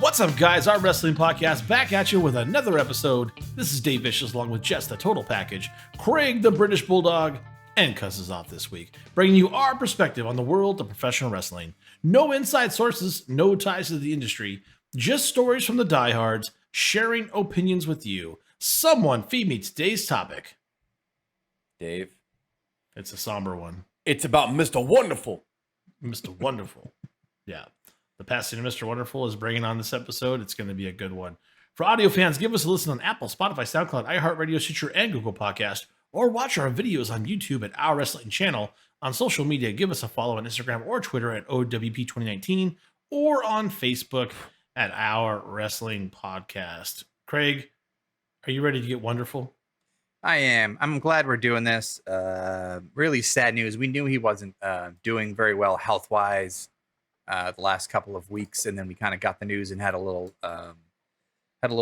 What's up, guys? Our wrestling podcast back at you with another episode. This is Dave Vicious along with Jess, the Total Package, Craig, the British Bulldog, and Cuz is off this week, bringing you our perspective on the world of professional wrestling. No inside sources, no ties to the industry, just stories from the diehards, sharing opinions with you. Someone feed me today's topic. Dave. It's a somber one. It's about Mr. Wonderful. Mr. Wonderful. Yeah. The passing of Mr. Wonderful is bringing on this episode. It's going to be a good one. For audio fans, give us a listen on Apple, Spotify, SoundCloud, iHeartRadio, Stitcher, and Google Podcast, or watch our videos on YouTube at Our Wrestling Channel. On social media, give us a follow on Instagram or Twitter at O.W.P 2019, or on Facebook at Our Wrestling Podcast. Craig, are you ready to get wonderful? I am. I'm glad we're doing this. Really sad news. We knew he wasn't doing very well health-wise the last couple of weeks, and then we kind of got the news and had a little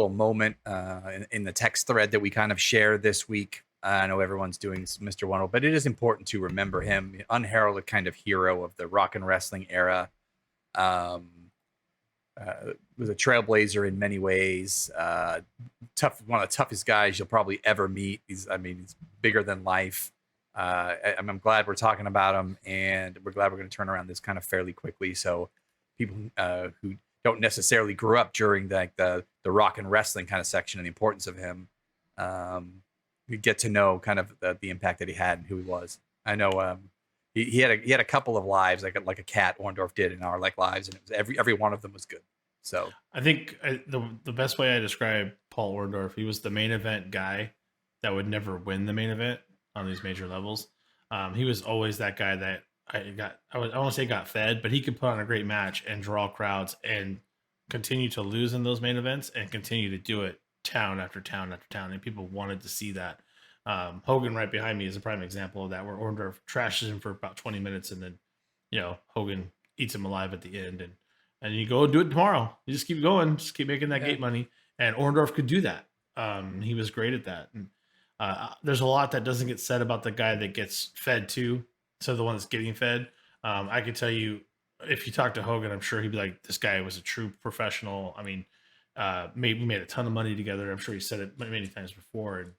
moment in the text thread that we kind of shared this week. I know everyone's doing Mr. Wonderful, but it is important to remember him, unheralded kind of hero of the rock and wrestling era. Was a trailblazer in many ways. Tough, one of the toughest guys you'll probably ever meet. He's bigger than life. I'm glad we're talking about him, and we're glad we're going to turn around this kind of fairly quickly, so people who don't necessarily grew up during the rock and wrestling kind of section and the importance of him, we get to know kind of the impact that he had and who he was. I know he had a couple of lives like a cat Orndorff did in our lives, and it was every one of them was good. So I think the best way I describe Paul Orndorff, he was the main event guy that would never win the main event on these major levels. He was always that guy that I want to say got fed, but he could put on a great match and draw crowds and continue to lose in those main events and continue to do it town after town after town. And people wanted to see that. Hogan right behind me is a prime example of that, where Orndorff trashes him for about 20 minutes and then, Hogan eats him alive at the end. And you go do it tomorrow. You just keep going, just keep making that gate money. And Orndorff could do that. He was great at that. And there's a lot that doesn't get said about the guy that gets fed to. So the one that's getting fed. I could tell you, if you talk to Hogan, I'm sure he'd be like, this guy was a true professional. I mean, we made a ton of money together. I'm sure he said it many times before. And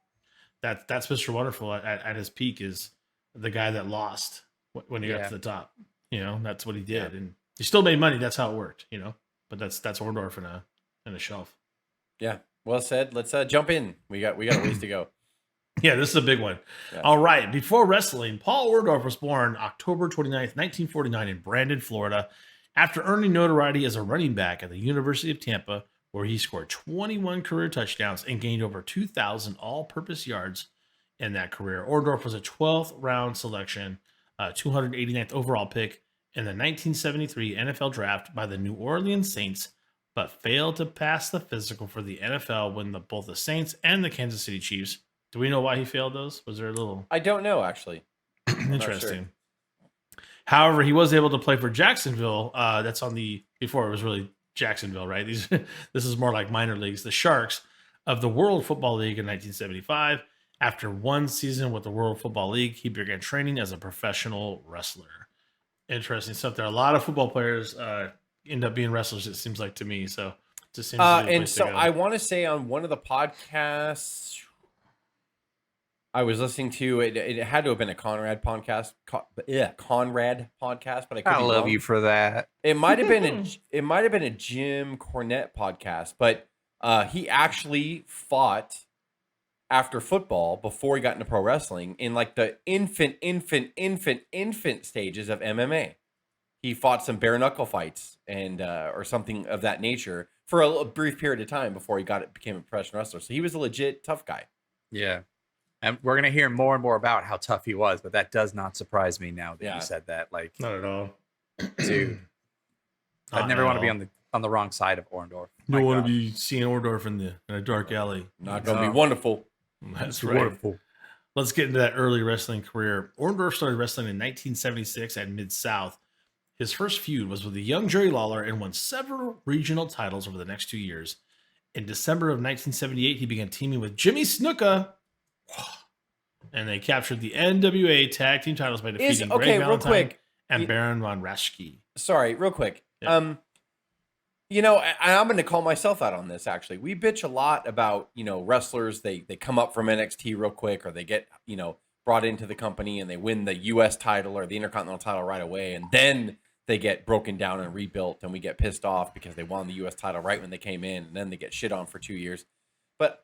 that's Mr. Wonderful at his peak, is the guy that lost when he got to the top. That's what he did. Yeah. And he still made money. That's how it worked, but that's Orndorff in a shelf. Yeah. Well said. Let's jump in. We got a ways to go. Yeah, this is a big one. Yeah. All right. Before wrestling, Paul Orndorff was born October 29th, 1949 in Brandon, Florida, after earning notoriety as a running back at the University of Tampa, where he scored 21 career touchdowns and gained over 2,000 all-purpose yards in that career. Orndorff was a 12th round selection, 289th overall pick in the 1973 NFL draft by the New Orleans Saints, but failed to pass the physical for the NFL when both the Saints and the Kansas City Chiefs. Do we know why he failed those? Was there a little... I don't know, actually. Interesting. Sure. However, he was able to play for Jacksonville. That's before it was really Jacksonville, right? This is more like minor leagues. The Sharks of the World Football League in 1975. After one season with the World Football League, he began training as a professional wrestler. Interesting stuff there. A lot of football players end up being wrestlers, it seems like to me. So it just seems and so I want to say on one of the podcasts I was listening to, it had to have been a Conrad podcast. Conrad podcast, but I love you for that. It might have been a Jim Cornette podcast, but he actually fought after football before he got into pro wrestling in like the infant stages of MMA. He fought some bare knuckle fights and or something of that nature for a brief period of time before he became a professional wrestler. So he was a legit tough guy. Yeah. And we're going to hear more and more about how tough he was, but that does not surprise me now that you said that. Like, not at all. Dude. I'd never want to be on the wrong side of Orndorff. You don't want to be seeing Orndorff in a dark alley. Not going to be wonderful. That's right. Wonderful. Let's get into that early wrestling career. Orndorff started wrestling in 1976 at Mid-South. His first feud was with the young Jerry Lawler and won several regional titles over the next 2 years. In December of 1978, he began teaming with Jimmy Snuka, and they captured the NWA tag team titles by defeating Greg Valentine and Baron von Raschke. Sorry, real quick. Yeah. You know, I'm going to call myself out on this, actually. We bitch a lot about, wrestlers. They come up from NXT real quick, or they get, brought into the company and they win the U.S. title or the Intercontinental title right away. And then they get broken down and rebuilt, and we get pissed off because they won the U.S. title right when they came in, and then they get shit on for 2 years. But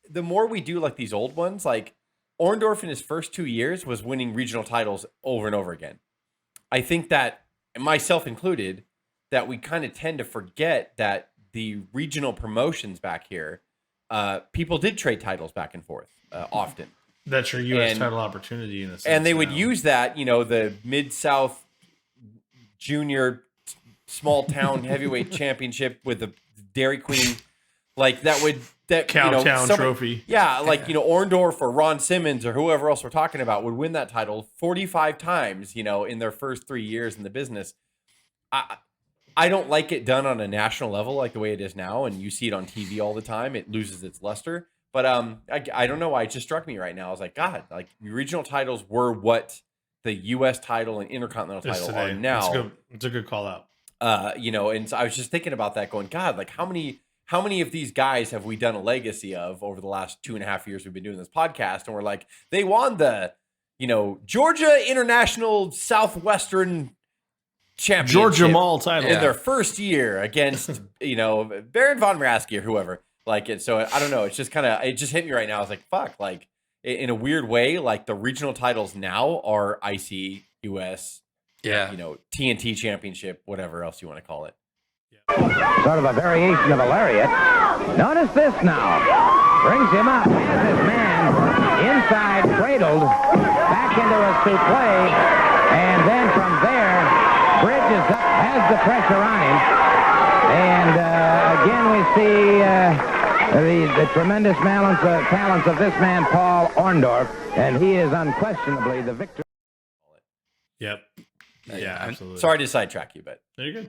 the more we do like these old ones, like Orndorff in his first 2 years was winning regional titles over and over again. I think that, myself included, that we kind of tend to forget that the regional promotions back here, people did trade titles back and forth often. That's your U.S. title opportunity in a sense. And they would use that, the Mid-South Junior Small Town Heavyweight Championship with the Dairy Queen, like Cowtown trophy. Yeah, like, Orndorff or Ron Simmons or whoever else we're talking about would win that title 45 times, in their first 3 years in the business. I don't like it done on a national level like the way it is now, and you see it on TV all the time. It loses its luster. But I don't know why it just struck me right now. I was like, God, like regional titles were what the U.S. title and Intercontinental title are now. It's a good call out. And so I was just thinking about that, going, God, like how many of these guys have we done a legacy of over the last 2.5 years we've been doing this podcast, and we're like, they won the, Georgia International Southwestern Championship, Georgia Mall title in their first year against Baron von Raschke or whoever. Like it, so I don't know. It's just it just hit me right now. I was like, fuck, like in a weird way, like the regional titles now are IC, US, TNT Championship, whatever else you want to call it. Sort of a variation of a lariat. Notice this now. Brings him up, has his man inside cradled, back into a suplex, and then from there, Bridges up, has the pressure on him. And again, we see the tremendous talents of this man, Paul Orndorff, and he is unquestionably the victor. Yep. Yeah, absolutely. Sorry to sidetrack you, but there you go.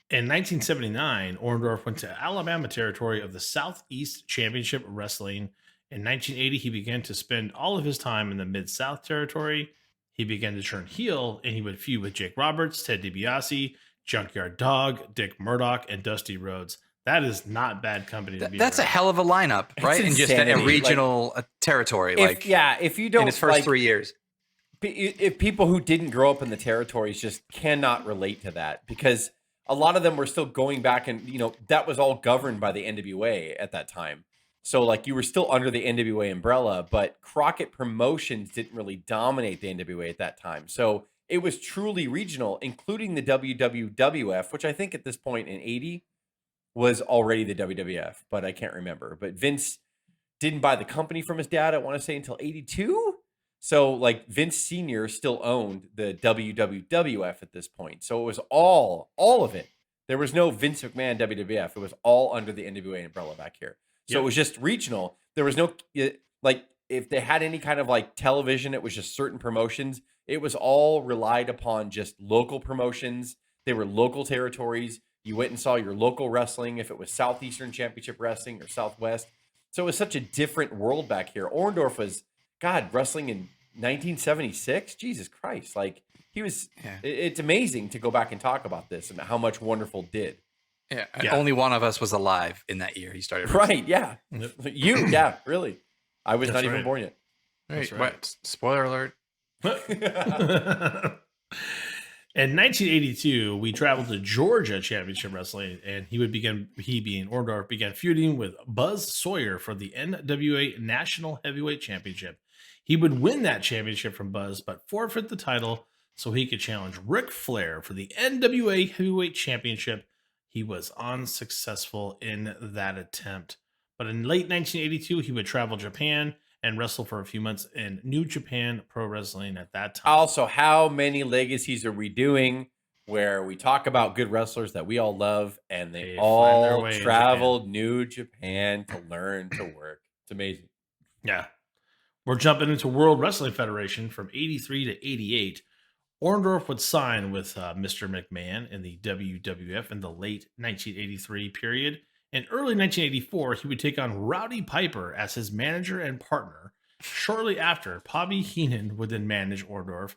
In 1979, Orndorff went to Alabama territory of the Southeast Championship Wrestling. In 1980, he began to spend all of his time in the Mid-South territory. He began to turn heel, and he would feud with Jake Roberts, Ted DiBiase, Junkyard Dog, Dick Murdoch, and Dusty Rhodes. That is not bad company to be That's around. a hell of a lineup, right? In just a regional territory. If you don't, in his first 3 years. If people who didn't grow up in the territories just cannot relate to that, because a lot of them were still going back and, that was all governed by the NWA at that time. So like you were still under the NWA umbrella, but Crockett Promotions didn't really dominate the NWA at that time. So it was truly regional, including the WWF, which I think at this point in 80 was already the WWF, but I can't remember. But Vince didn't buy the company from his dad, I want to say, until 82. So like Vince Sr. still owned the WWF at this point. So it was all of it. There was no Vince McMahon WWF. It was all under the NWA umbrella back here. So It was just regional. There was no, like, if they had any kind of like television, it was just certain promotions. It was all relied upon just local promotions. They were local territories. You went and saw your local wrestling, if it was Southeastern Championship Wrestling or Southwest. So it was such a different world back here. Orndorff was, God, wrestling in 1976? Jesus Christ. Like, he was, it's amazing to go back and talk about this and how much Wonderful did. Yeah, only one of us was alive in that year he started. Right, yeah. Really. I was not even born yet. Right. What? Spoiler alert. In 1982, we traveled to Georgia Championship Wrestling, and he being Orndorff, began feuding with Buzz Sawyer for the NWA National Heavyweight Championship. He would win that championship from Buzz, but forfeit the title so he could challenge Ric Flair for the NWA Heavyweight Championship. He was unsuccessful in that attempt. But in late 1982, he would travel Japan and wrestle for a few months in New Japan Pro Wrestling at that time. Also, how many legacies are we doing where we talk about good wrestlers that we all love and they all traveled New Japan to learn to work? It's amazing. Yeah. We're jumping into World Wrestling Federation from 83 to 88. Orndorff would sign with Mr. McMahon in the WWF in the late 1983 period. In early 1984, he would take on Rowdy Piper as his manager and partner. Shortly after, Bobby Heenan would then manage Orndorff.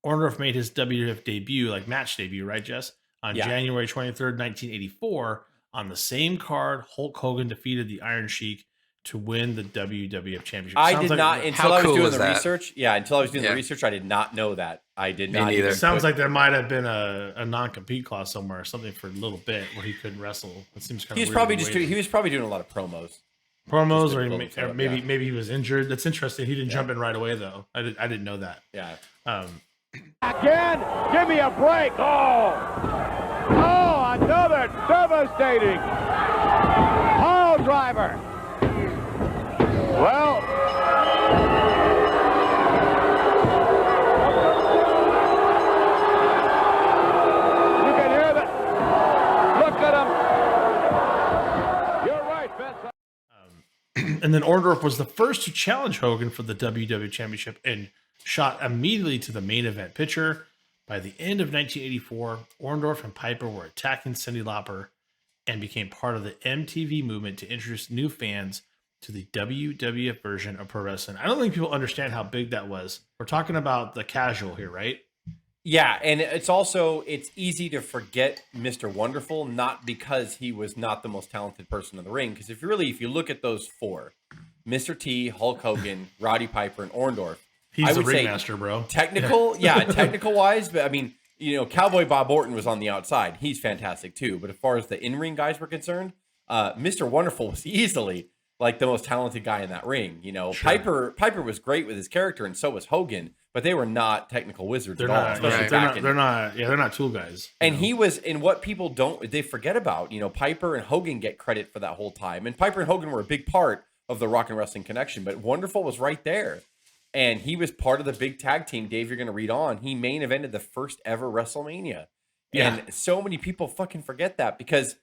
Orndorff made his WWF debut, like match debut, right, Jess? On Yeah. January 23rd, 1984, on the same card, Hulk Hogan defeated the Iron Sheik to win the WWF Championship. I Sounds did like, not until How I was cool doing is the that? research. Yeah, until I was doing Yeah. the research, I did not know that. I did Me not. neither. Even It sounds put- like there might have been a non-compete clause somewhere or something for a little bit where he couldn't wrestle. It seems kind he of was probably just he was probably doing a lot of promos. promos, just to or, build himself up, maybe yeah. maybe he was injured. That's interesting. He didn't jump in right away though. I didn't know that. Yeah. Again, give me a break. Oh, another devastating pile driver. Well, you can hear that. Look at him. You're right, Vince. And then Orndorff was the first to challenge Hogan for the WWF Championship and shot immediately to the main event picture. By the end of 1984, Orndorff and Piper were attacking Cyndi Lauper and became part of the MTV movement to introduce new fans to the WWF version of pro wrestling. I don't think people understand how big that was. We're talking about the casual here, right? Yeah, and it's easy to forget Mr. Wonderful, not because he was not the most talented person in the ring. Because if you look at those four, Mr. T, Hulk Hogan, Roddy Piper, and Orndorff, He's I the would say ringmaster, bro. technical wise, but I mean, Cowboy Bob Orton was on the outside. He's fantastic too. But as far as the in-ring guys were concerned, Mr. Wonderful was easily like the most talented guy in that ring. Sure. Piper was great with his character, and so was Hogan. But they were not technical wizards They're at all. not. especially back in- They're not. Yeah, they're not tool guys. And he was in what people they forget about. Piper and Hogan get credit for that whole time. And Piper and Hogan were a big part of the Rock and Wrestling Connection, but Wonderful was right there. And he was part of the big tag team. Dave, you're going to read on. He main evented the first ever WrestleMania. Yeah. And so many people fucking forget that because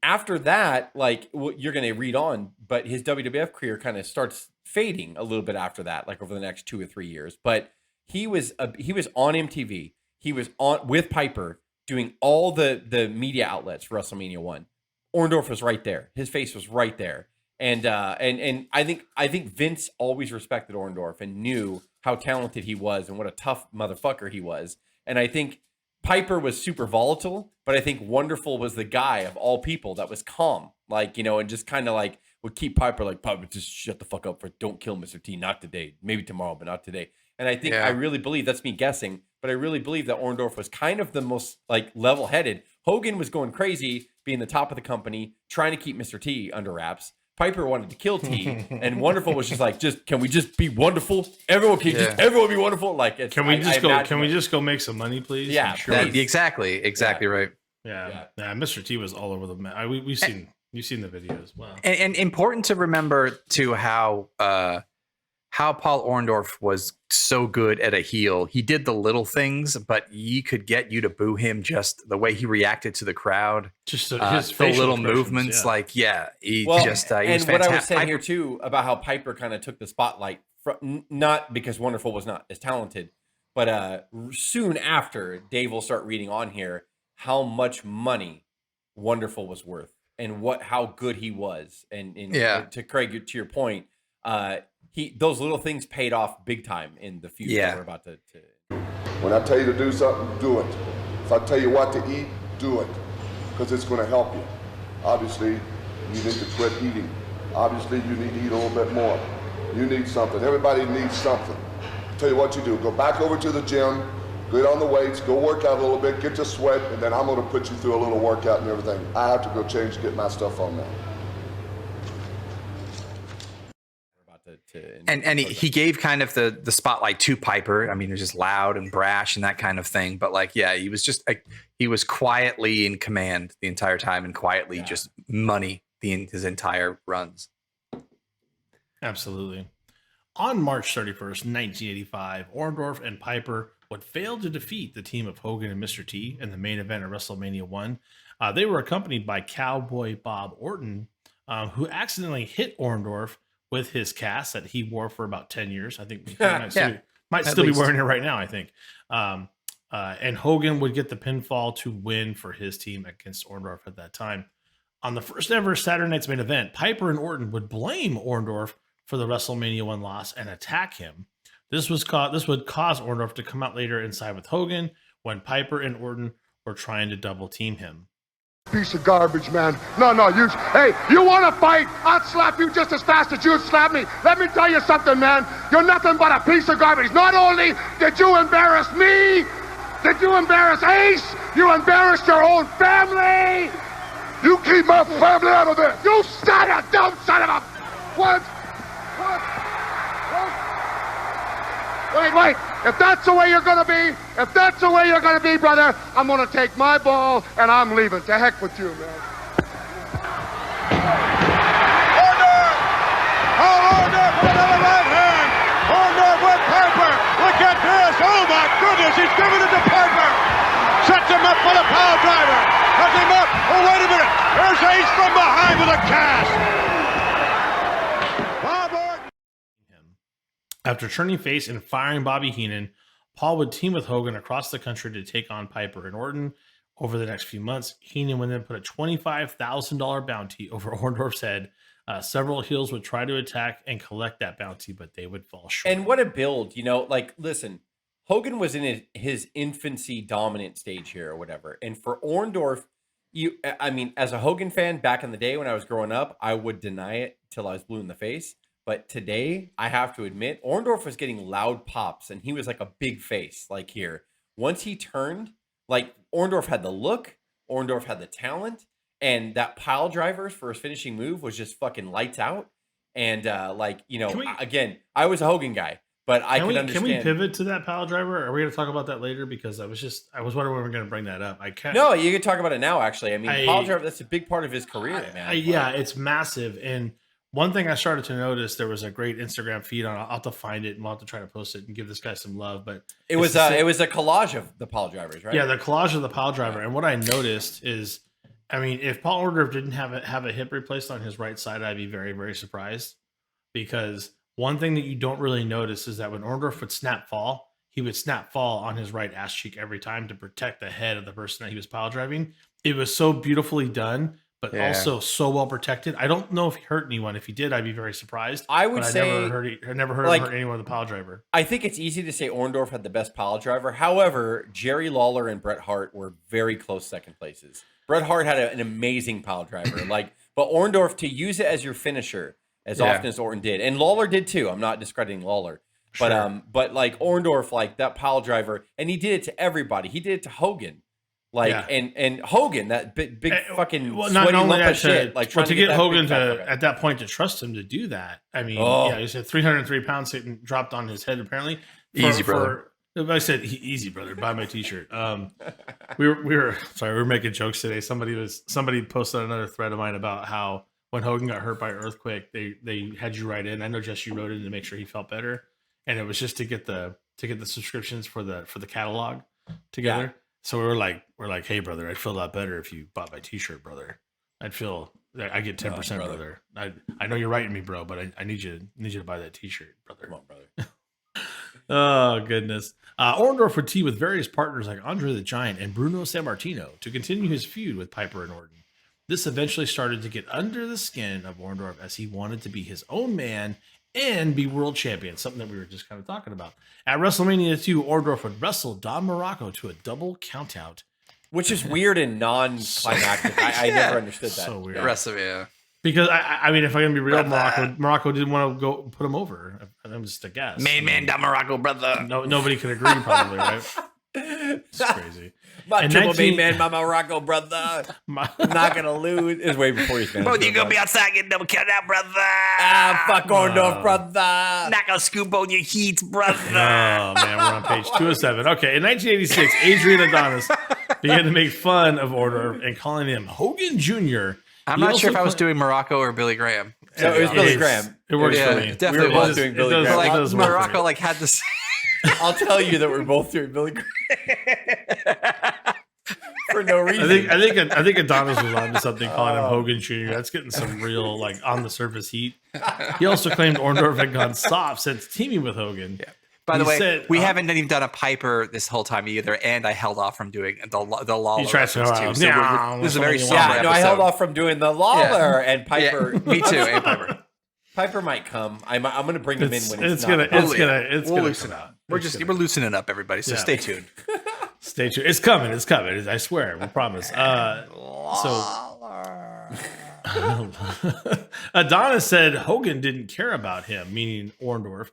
after that, you're going to read on, but his WWF career kind of starts fading a little bit after that, like over the next 2 or 3 years. But he was on MTV. He was on with Piper doing all the media outlets for WrestleMania 1. Orndorff was right there. His face was right there. And I think Vince always respected Orndorff and knew how talented he was and what a tough motherfucker he was. And I think Piper was super volatile, but I think Wonderful was the guy of all people that was calm, and just kind of would keep Piper Piper, just shut the fuck up don't kill Mr. T, not today, maybe tomorrow, but not today. And I think I really believe, that's me guessing, but I really believe that Orndorff was kind of the most level-headed. Hogan was going crazy, being the top of the company, trying to keep Mr. T under wraps. Piper wanted to kill T, and Wonderful was just can we just be wonderful? Everyone can everyone be wonderful. Can we just go make some money, please? Yeah, sure. Exactly right. Yeah. Mr. T was all over the map. We've seen the videos. Wow. And important to remember too how Paul Orndorff was so good at a heel. He did the little things, but he could get you to boo him just the way he reacted to the just his the little movements. Yeah. He and was what I was fantastic. saying here too about how Piper kind of took the spotlight, not because Wonderful was not as talented, but soon after, Dave will start reading on here how much money Wonderful was worth and how good he was. And to Craig, to your point, those little things paid off big time in the future. Yeah. We're about to. When I tell you to do something, do it. If I tell you what to eat, do it, because it's going to help you. Obviously, you need to quit eating. Obviously, you need to eat a little bit more. You need something. Everybody needs something. I'll tell you what you do. Go back over to the gym, get on the weights, go work out a little bit, get your sweat, and then I'm going to put you through a little workout and everything. I have to go change to get my stuff on now. And he gave kind of the spotlight to Piper. I mean, he was just loud and brash and that kind of thing. But he was just he was quietly in command the entire time and quietly just money his entire runs. Absolutely. On March 31st, 1985, Orndorff and Piper would fail to defeat the team of Hogan and Mr. T in the main event of WrestleMania 1. They were accompanied by Cowboy Bob Orton, who accidentally hit Orndorff with his cast that he wore for about 10 years. I think he might still be wearing it right now, I think. And Hogan would get the pinfall to win for his team against Orndorff at that time. On the first ever Saturday Night's Main Event, Piper and Orton would blame Orndorff for the WrestleMania 1 loss and attack him. This would cause Orndorff to come out later and side with Hogan when Piper and Orton were trying to double team him. Piece of garbage, man. No, hey, you want to fight? I'll slap you just as fast as you slap me. Let me tell you something, man. You're nothing but a piece of garbage. Not only did you embarrass me, did you embarrass Ace, you embarrassed your own family. You keep my family out of this. You dumb son of a... What? Wait. If that's the way you're going to be, brother, I'm going to take my ball and I'm leaving. To heck with you, man. Orndorff with another right hand. Orndorff with Piper. Look at this. Oh, my goodness. He's giving it to Piper. Sets him up for the power driver. Cuts him up. Oh, wait a minute. There's Ace from behind with a cast. After turning face and firing Bobby Heenan, Paul would team with Hogan across the country to take on Piper and Orton. Over the next few months, Heenan would then put a $25,000 bounty over Orndorff's head. Several heels would try to attack and collect that bounty, but they would fall short. And what a build, like, listen, Hogan was in his infancy dominant stage here or whatever. And for Orndorff, as a Hogan fan back in the day when I was growing up, I would deny it till I was blue in the face. But today, I have to admit, Orndorff was getting loud pops, and he was like a big face, like here. Once he turned, like, Orndorff had the look, Orndorff had the talent, and that pile driver for his finishing move was just fucking lights out. And, again, I was a Hogan guy, but I can understand. Can we pivot to that pile driver? Are we going to talk about that later? Because I was wondering when we were going to bring that up. I can't. No, you can talk about it now, actually. Pile driver, that's a big part of his career, man. It's massive. And one thing I started to notice, there was a great Instagram feed on. I'll have to find it and we'll have to try to post it and give this guy some love. But it was a collage of the pile drivers, right? Yeah, the collage of the pile driver. And what I noticed is, if Paul Orndorff didn't have a hip replaced on his right side, I'd be very, very surprised. Because one thing that you don't really notice is that when Orndorff would snap fall, he would snap fall on his right ass cheek every time to protect the head of the person that he was pile driving. It was so beautifully done, but also so well protected. I don't know if he hurt anyone. If he did, I'd be very surprised. I would say I never heard him hurt anyone with a pile driver. I think it's easy to say Orndorff had the best pile driver. However, Jerry Lawler and Bret Hart were very close second places. Bret Hart had an amazing pile driver, but Orndorff, to use it as your finisher as often as Orton did, and Lawler did too. I'm not discrediting Lawler, but like Orndorff, like that pile driver, and he did it to everybody. He did it to Hogan. And Hogan, that big fucking sweaty lump of shit. To get Hogan to at that point to trust him to do that. He said 303 pounds dropped on his head apparently. Easy, brother. I said easy, brother. Buy my T-shirt. We were making jokes today. Somebody posted another thread of mine about how when Hogan got hurt by an earthquake, they had you write in. I know Jess, you wrote in to make sure he felt better, and it was just to get the subscriptions for the catalog together. Yeah. So we're like, hey, brother, I'd feel a lot better if you bought my T-shirt, brother. I get 10%, brother. I know you're writing me, bro, but I need you to buy that T-shirt, brother. Come on, brother. Oh, goodness. Orndorff would team with various partners like Andre the Giant and Bruno Sammartino to continue his feud with Piper and Orton. This eventually started to get under the skin of Orndorff as he wanted to be his own man and be world champion, something that we were just kind of talking about. At WrestleMania 2, Orndorff would wrestle Don Morocco to a double countout. Which is weird and non-climactic. I never understood that. So weird. Yeah. Because, if I'm going to be real, Morocco didn't want to go put him over. I'm just a guess. Main man Don Morocco, brother. Nobody can agree, probably, right? It's crazy. My triple main man, my Morocco, brother. I'm not going to lose. It's way before he's been. Both you going to be outside getting double count out, brother. Fuck Orndorff, brother. Not going to scoop on your heat, brother. Oh, man, we're on page 207. Okay, in 1986, Adrian Adonis began to make fun of Orndorff and calling him Hogan Jr. I'm not sure if I was doing Morocco or Billy Graham. So it was Billy Graham. It works for me. It definitely we were both doing Billy Graham. Morocco had this. I'll tell you that we're both doing Billy Graham for no reason. I think Adonis was onto something calling him Hogan Jr. That's getting some real on the surface heat. He also claimed Orndorff had gone soft since teaming with Hogan. Yeah. By the way, we haven't even done a Piper this whole time either, and I held off from doing the Lawler. You tried to too. So this is a very somber episode. I held off from doing the Lawler and Piper. Yeah, me too, and Piper. Piper might come. I'm going to bring him in when it's gonna come out. We're loosening up, everybody. So stay tuned. Stay tuned. It's coming. It's coming. I swear. We promise. Adonis said Hogan didn't care about him, meaning Orndorff.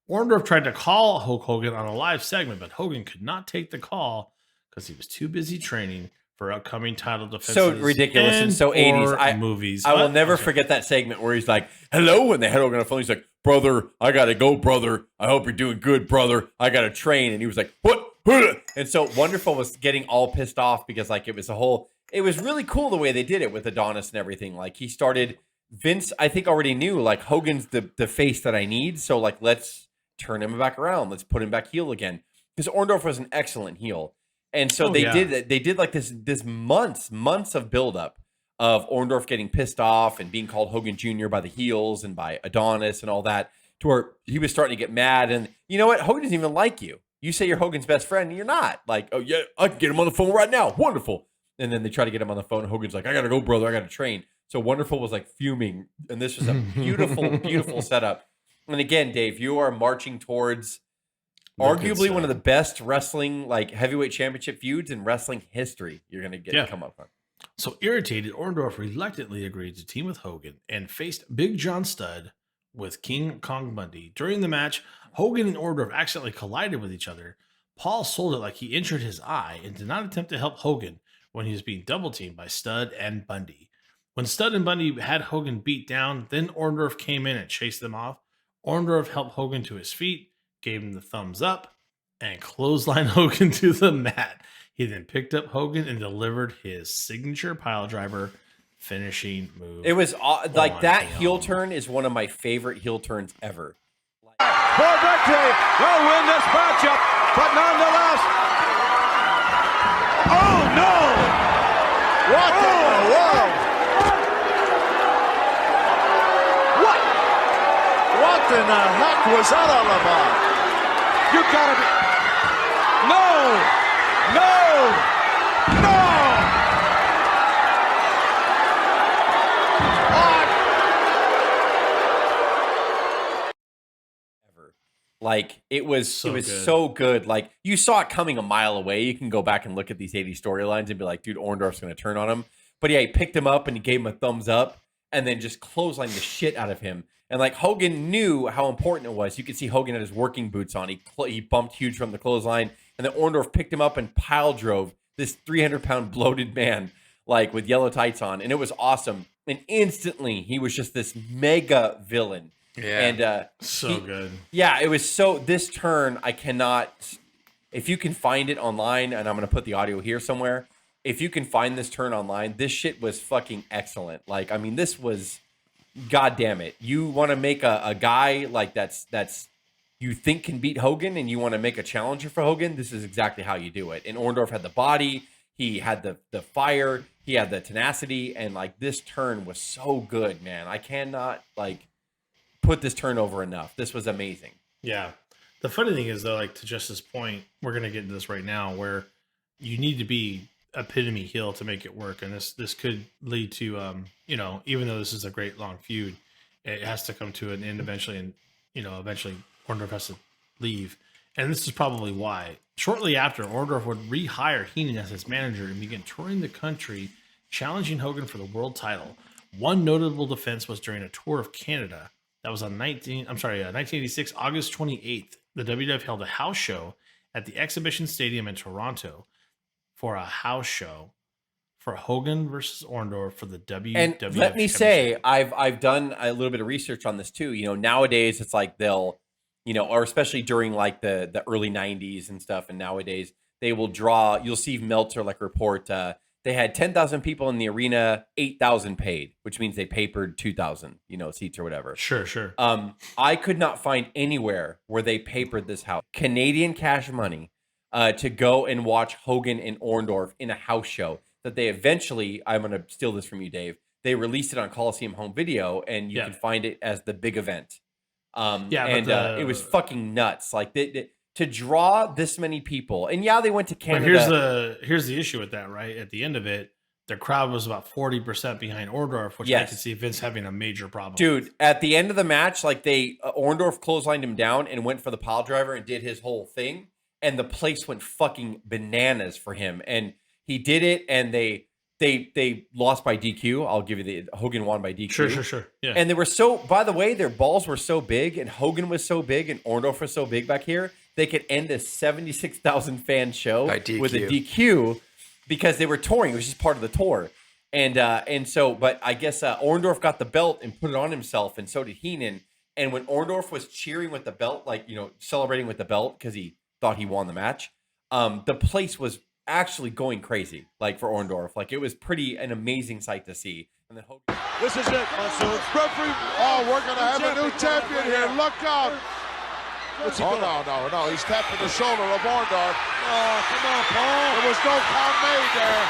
Orndorff tried to call Hulk Hogan on a live segment, but Hogan could not take the call because he was too busy training for upcoming title defenses. So ridiculous and so 80s. Movies. I will never forget that segment where he's like, hello, and they had Hogan on the phone. He's like, brother, I got to go, brother. I hope you're doing good, brother. I got to train. And he was like, what? And so Wonderful was getting all pissed off because like it was really cool the way they did it with Adonis and everything. Like he started, Vince, I think already knew like Hogan's the face that I need. So like, let's turn him back around. Let's put him back heel again. Because Orndorff was an excellent heel. And so they did like this months of buildup of Orndorff getting pissed off and being called Hogan Jr. by the heels and by Adonis and all that, to where he was starting to get mad. And you know what? Hogan doesn't even like you. You say you're Hogan's best friend, and you're not. Like, oh yeah, I can get him on the phone right now. Wonderful. And then they try to get him on the phone. And Hogan's like, I gotta go, brother. I gotta train. So Wonderful was like fuming, and this was a beautiful, beautiful setup. And again, Dave, you are marching towards arguably one of the best wrestling, like heavyweight championship feuds in wrestling history. You're going to come up on. So irritated, Orndorff reluctantly agreed to team with Hogan and faced Big John Studd with King Kong Bundy. During the match, Hogan and Orndorff accidentally collided with each other. Paul sold it like he injured his eye and did not attempt to help Hogan when he was being double teamed by Studd and Bundy. When Studd and Bundy had Hogan beat down, then Orndorff came in and chased them off. Orndorff helped Hogan to his feet, gave him the thumbs up, and clotheslined Hogan to the mat. He then picked up Hogan and delivered his signature piledriver finishing move. It was like that heel turn is one of my favorite heel turns ever. For victory, will win this matchup, but nonetheless. Oh no! What in the world? What in the heck was that all about? You gotta be. No! Ever. Like it was so good. Like you saw it coming a mile away. You can go back and look at these 80 storylines and be like, dude, Orndorff's going to turn on him. But yeah, he picked him up and he gave him a thumbs up and then just clotheslined the shit out of him. And like Hogan knew how important it was. You could see Hogan had his working boots on. He bumped huge from the clothesline, and then Orndorff picked him up and pile drove this 300-pound bloated man like with yellow tights on, and it was awesome. And instantly, he was just this mega villain. Yeah, and good. Yeah, it was so. This turn, I cannot. If you can find it online, and I'm gonna put the audio here somewhere. If you can find this turn online, this shit was fucking excellent. Like, I mean, this was. God damn it. You want to make a guy like that's you think can beat Hogan and you want to make a challenger for Hogan, this is exactly how you do it. And Orndorff had the body, he had the fire, he had the tenacity, and like this turn was so good, man. I cannot like put this turn over enough. This was amazing. Yeah. The funny thing is though, like to Jess's point, we're going to get into this right now where you need to be epitome heel to make it work, and this could lead to even though this is a great long feud, it has to come to an end eventually, and eventually Orndorff has to leave, and this is probably why. Shortly after, Orndorff would rehire Heenan as his manager and begin touring the country challenging Hogan for the world title. One notable defense was during a tour of Canada that was on 1986 August 28th. The WWF held a house show at the Exhibition Stadium in Toronto for a house show for Hogan versus Orndorff for the WWF. And let me say, I've done a little bit of research on this too. Nowadays it's like they'll, or especially during like the early 90s and stuff. And nowadays they will draw, you'll see Meltzer like report, they had 10,000 people in the arena, 8,000 paid, which means they papered 2,000, seats or whatever. Sure. I could not find anywhere where they papered this house. Canadian cash money. To go and watch Hogan and Orndorff in a house show that they eventually, I'm going to steal this from you, Dave, they released it on Coliseum Home Video, and you can find it as the big event. It was fucking nuts. Like, to draw this many people, and they went to Canada. But here's the issue with that, right? At the end of it, the crowd was about 40% behind Orndorff, which I could see Vince having a major problem. Dude, at the end of the match, like Orndorff clotheslined him down and went for the pile driver and did his whole thing. and the place went fucking bananas for him. And he did it, and they lost by DQ. I'll give you Hogan won by DQ. Sure. Yeah. And they were so, by the way, their balls were so big, and Hogan was so big, and Orndorff was so big back here, they could end a 76,000 fan show with a DQ because they were touring. It was just part of the tour. And so, but I guess Orndorff got the belt and put it on himself, and so did Heenan. And when Orndorff was cheering with the belt, like, celebrating with the belt because he thought he won the match, the place was actually going crazy, like, for Orndorff. Like, it was an amazing sight to see. And then Hogan. This is it, Monsoon. Referee, oh, we're going to have a new champion here. Look out. No. He's tapping the shoulder of Orndorff. Oh, come on, Paul. There was no count made there.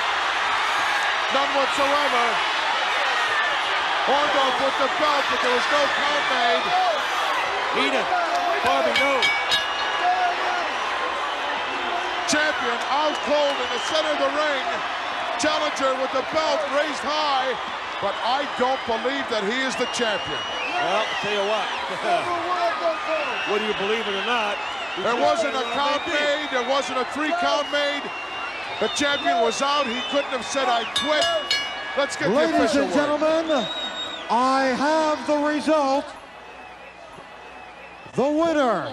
None whatsoever. Orndorff with the belt, but there was no count made. Heenan. Bobby, no. Champion out cold in the center of the ring. Challenger with the belt raised high, but I don't believe that he is the champion. Well, I'll tell you what. Whether you believe it or not. There wasn't a count made. There wasn't a 3 count made. The champion was out. He couldn't have said, I quit. Let's get the official Ladies and gentlemen, I have the result. The winner,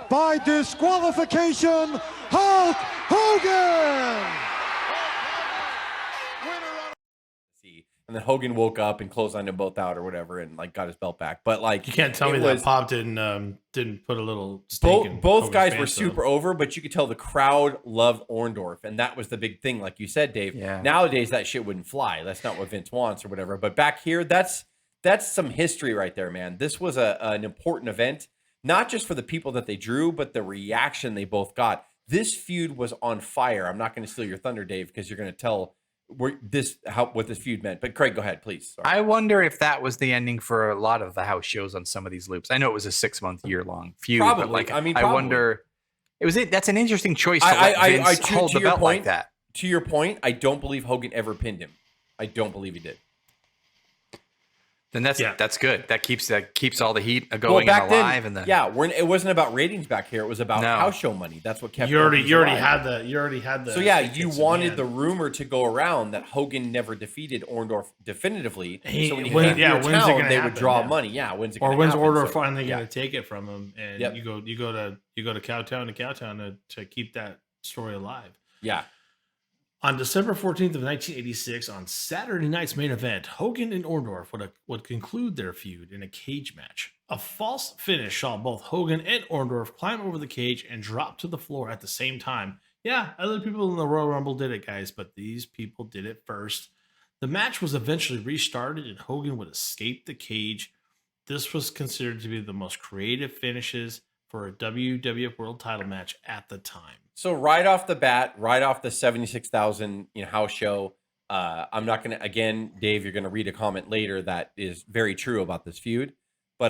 by disqualification, Hulk Hogan! And then Hogan woke up and clotheslined them both out or whatever, and like got his belt back. But like, You can't tell me that Pop didn't put a little stake in both Hogan's guys were pants, though. super over, but you could tell the crowd loved Orndorff, and that was the big thing, like you said, Dave. Yeah. Nowadays that shit wouldn't fly. That's not what Vince wants or whatever. But back here, that's some history right there, man. This was an important event, not just for the people that they drew, but the reaction they both got. This feud was on fire. I'm not going to steal your thunder, Dave, because you're going to tell what this feud meant. But Craig, go ahead, please. Sorry. I wonder if that was the ending for a lot of the house shows on some of these loops. I know it was a 6-month, year-long feud, Probably. but like, I I wonder. That's an interesting choice to let Vince hold the belt like that. To your point, I don't believe Hogan ever pinned him. I don't believe he did. Then that's good. That keeps all the heat going and alive. It wasn't about ratings back here. It was about house show money. That's what kept. You already had the. So yeah, you wanted the rumor to go around that Hogan never defeated Orndorff definitively. So when he came to your town, they would draw money. Yeah, when's it gonna when's happen? Orndorff finally going to take it from him? And Yep. you go to Cowtown to keep that story alive. Yeah. On December 14th of 1986, on Saturday night's main event, Hogan and Orndorff would conclude their feud in a cage match. A false finish saw both Hogan and Orndorff climb over the cage and drop to the floor at the same time. Yeah, other people in the Royal Rumble did it, guys, but these people did it first. The match was eventually restarted and Hogan would escape the cage. This was considered to be the most creative finishes for a WWF World Title match at the time. So right off the bat, right off the 76,000 house show, I'm not going to, again, Dave, you're going to read a comment later that is very true about this feud. But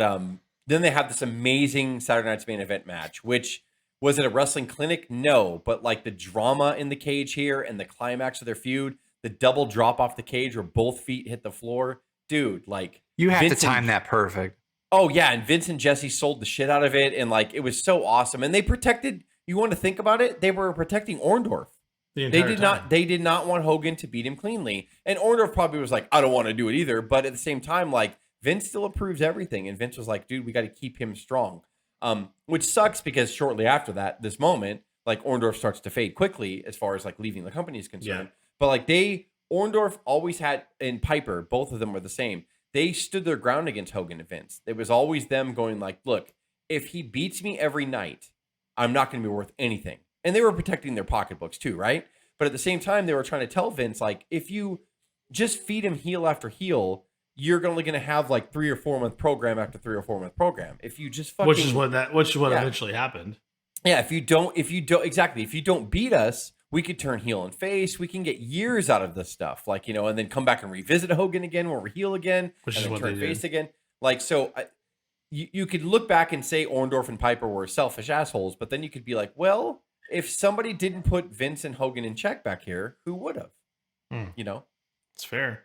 then they have this amazing Saturday Night's Main Event match, which was it a wrestling clinic? No, but like the drama in the cage here and the climax of their feud, the double drop off the cage where both feet hit the floor. Dude, like. You have to time that perfect. Oh, yeah. And Vince and Jesse sold the shit out of it. And like, it was so awesome. And they protected. You want to think about it? They were protecting Orndorff. They did not want Hogan to beat him cleanly. And Orndorff probably was like, I don't want to do it either. But at the same time, like Vince still approves everything. And Vince was like, dude, we got to keep him strong. Which sucks because shortly after that, this moment, like Orndorff starts to fade quickly as far as like leaving the company is concerned. Yeah. But like Orndorff always had, and Piper, both of them were the same. They stood their ground against Hogan and Vince. It was always them going like, look, if he beats me every night, I'm not going to be worth anything. And they were protecting their pocketbooks too, right? But at the same time, they were trying to tell Vince, like, if you just feed him heel after heel, you're only going to have like 3 or 4 month program after 3 or 4 month program. If you just fucking, which is what eventually happened. Yeah, if you don't beat us, we could turn heel and face. We can get years out of this stuff, like, and then come back and revisit Hogan again when we're heel again, which and is then what turn they face did. again. Like, so you could look back and say Orndorff and Piper were selfish assholes, but then you could be like, well, if somebody didn't put Vince and Hogan in check back here, who would have? It's fair.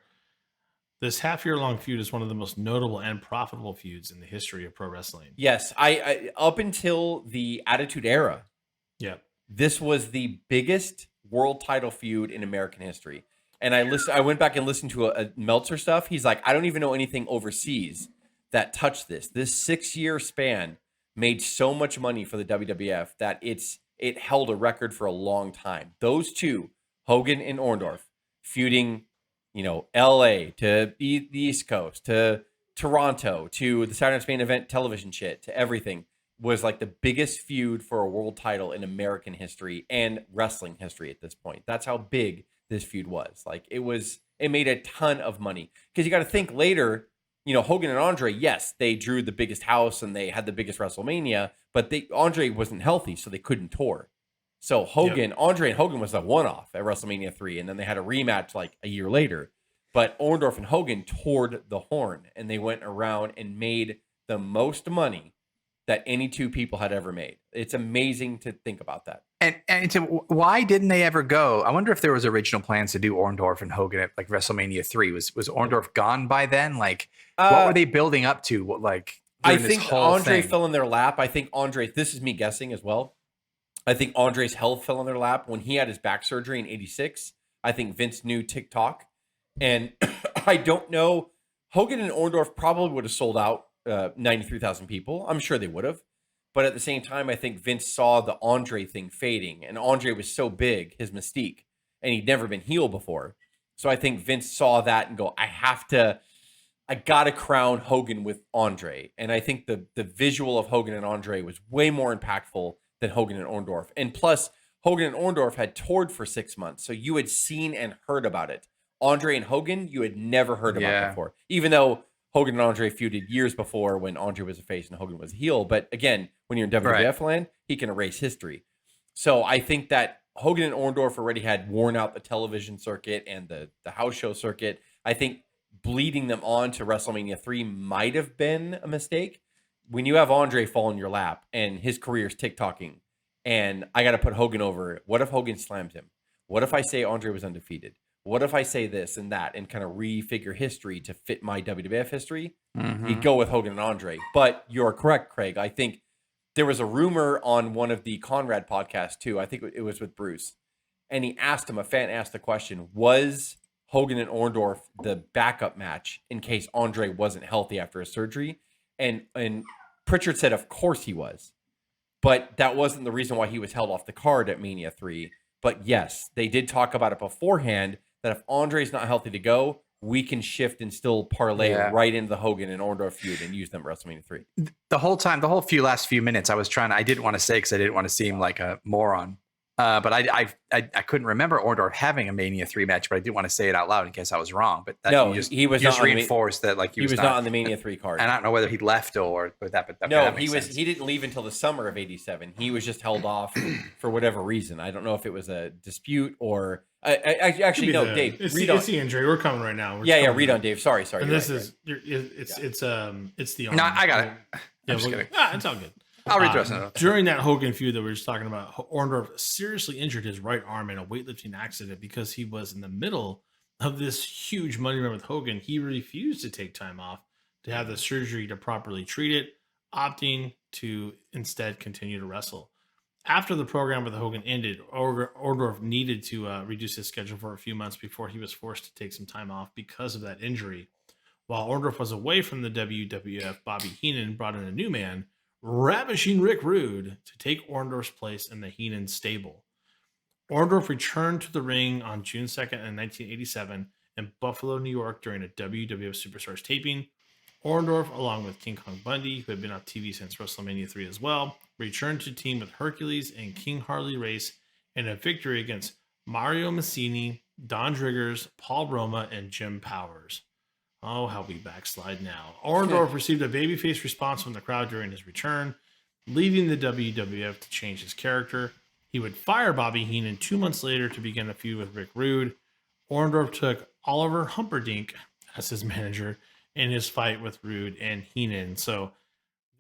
This half-year-long feud is one of the most notable and profitable feuds in the history of pro wrestling. Yes, I up until the Attitude Era, Yep. this was the biggest world title feud in American history. And I went back and listened to a Meltzer stuff. He's like, I don't even know anything overseas that touched this. This 6-year span made so much money for the WWF that it held a record for a long time. Those two, Hogan and Orndorff, feuding, LA to the East Coast, to Toronto, to the Saturday Night's Main Event television shit, to everything, was like the biggest feud for a world title in American history and wrestling history at this point. That's how big this feud was. Like, it made a ton of money. Because you got to think later, Hogan and Andre, yes, they drew the biggest house and they had the biggest WrestleMania, but Andre wasn't healthy, so they couldn't tour. So Andre and Hogan was a one-off at WrestleMania 3, and then they had a rematch like a year later. But Orndorff and Hogan toured the Horn, and they went around and made the most money that any two people had ever made. It's amazing to think about that. And so why didn't they ever go? I wonder if there was original plans to do Orndorff and Hogan at like WrestleMania 3. Was Orndorff gone by then? Like, what were they building up to? I think Andre fell in their lap. I think this is me guessing as well. I think Andre's health fell in their lap when he had his back surgery in '86. I think Vince knew TikTok. And I don't know, Hogan and Orndorff probably would have sold out 93,000 people. I'm sure they would have. But at the same time, I think Vince saw the Andre thing fading. And Andre was so big, his mystique, and he'd never been heel before. So I think Vince saw that and go, I got to crown Hogan with Andre. And I think the visual of Hogan and Andre was way more impactful than Hogan and Orndorff. And plus, Hogan and Orndorff had toured for 6 months. So you had seen and heard about it. Andre and Hogan, you had never heard about before. Even though Hogan and Andre feuded years before when Andre was a face and Hogan was a heel. But again, when you're in WWF land, he can erase history. So I think that Hogan and Orndorff already had worn out the television circuit and the house show circuit. I think bleeding them on to WrestleMania 3 might have been a mistake. When you have Andre fall in your lap and his career's TikToking and I got to put Hogan over, what if Hogan slammed him? What if I say Andre was undefeated? What if I say this and that and kind of refigure history to fit my WWF history? You'd go with Hogan and Andre. But you're correct, Craig. I think there was a rumor on one of the Conrad podcasts too. I think it was with Bruce. And a fan asked the question, was Hogan and Orndorff the backup match in case Andre wasn't healthy after his surgery? And Pritchard said, of course he was. But that wasn't the reason why he was held off the card at Mania 3. But yes, they did talk about it beforehand, that if Andre's not healthy to go, we can shift and still parlay right into the Hogan and Orndorff feud and use them at WrestleMania 3. The whole last few minutes, I didn't want to say because I didn't want to seem like a moron. But I couldn't remember Orndorff having a Mania 3 match, but I didn't want to say it out loud in case I was wrong. But he was just reinforced that he was not on the Mania 3 card. And I don't know whether he left or that. But no, he didn't leave until the summer of '87. He was just held off for whatever reason. I don't know if it was a dispute or. Actually, no, Dave. It's the injury. We're coming right now. Read on, Dave. Sorry. And this is it's the arm. No, I got it. Yeah, it's all good. I'll read the rest of it. During that Hogan feud that we were just talking about, Orndorff seriously injured his right arm in a weightlifting accident because he was in the middle of this huge money run with Hogan. He refused to take time off to have the surgery to properly treat it, opting to instead continue to wrestle. After the program with Hogan ended, Orndorff needed to reduce his schedule for a few months before he was forced to take some time off because of that injury. While Orndorff was away from the WWF, Bobby Heenan brought in a new man, Ravishing Rick Rude, to take Orndorff's place in the Heenan stable. Orndorff returned to the ring on June 2nd in 1987 in Buffalo, New York during a WWF Superstars taping. Orndorff, along with King Kong Bundy, who had been off TV since WrestleMania 3 as well, returned to team with Hercules and King Harley Race in a victory against Mario Massini, Don Driggers, Paul Roma, and Jim Powers. Oh, how we backslide now. Orndorff received a babyface response from the crowd during his return, leading the WWF to change his character. He would fire Bobby Heenan 2 months later to begin a feud with Rick Rude. Orndorff took Oliver Humperdinck as his manager in his fight with Rude and Heenan. So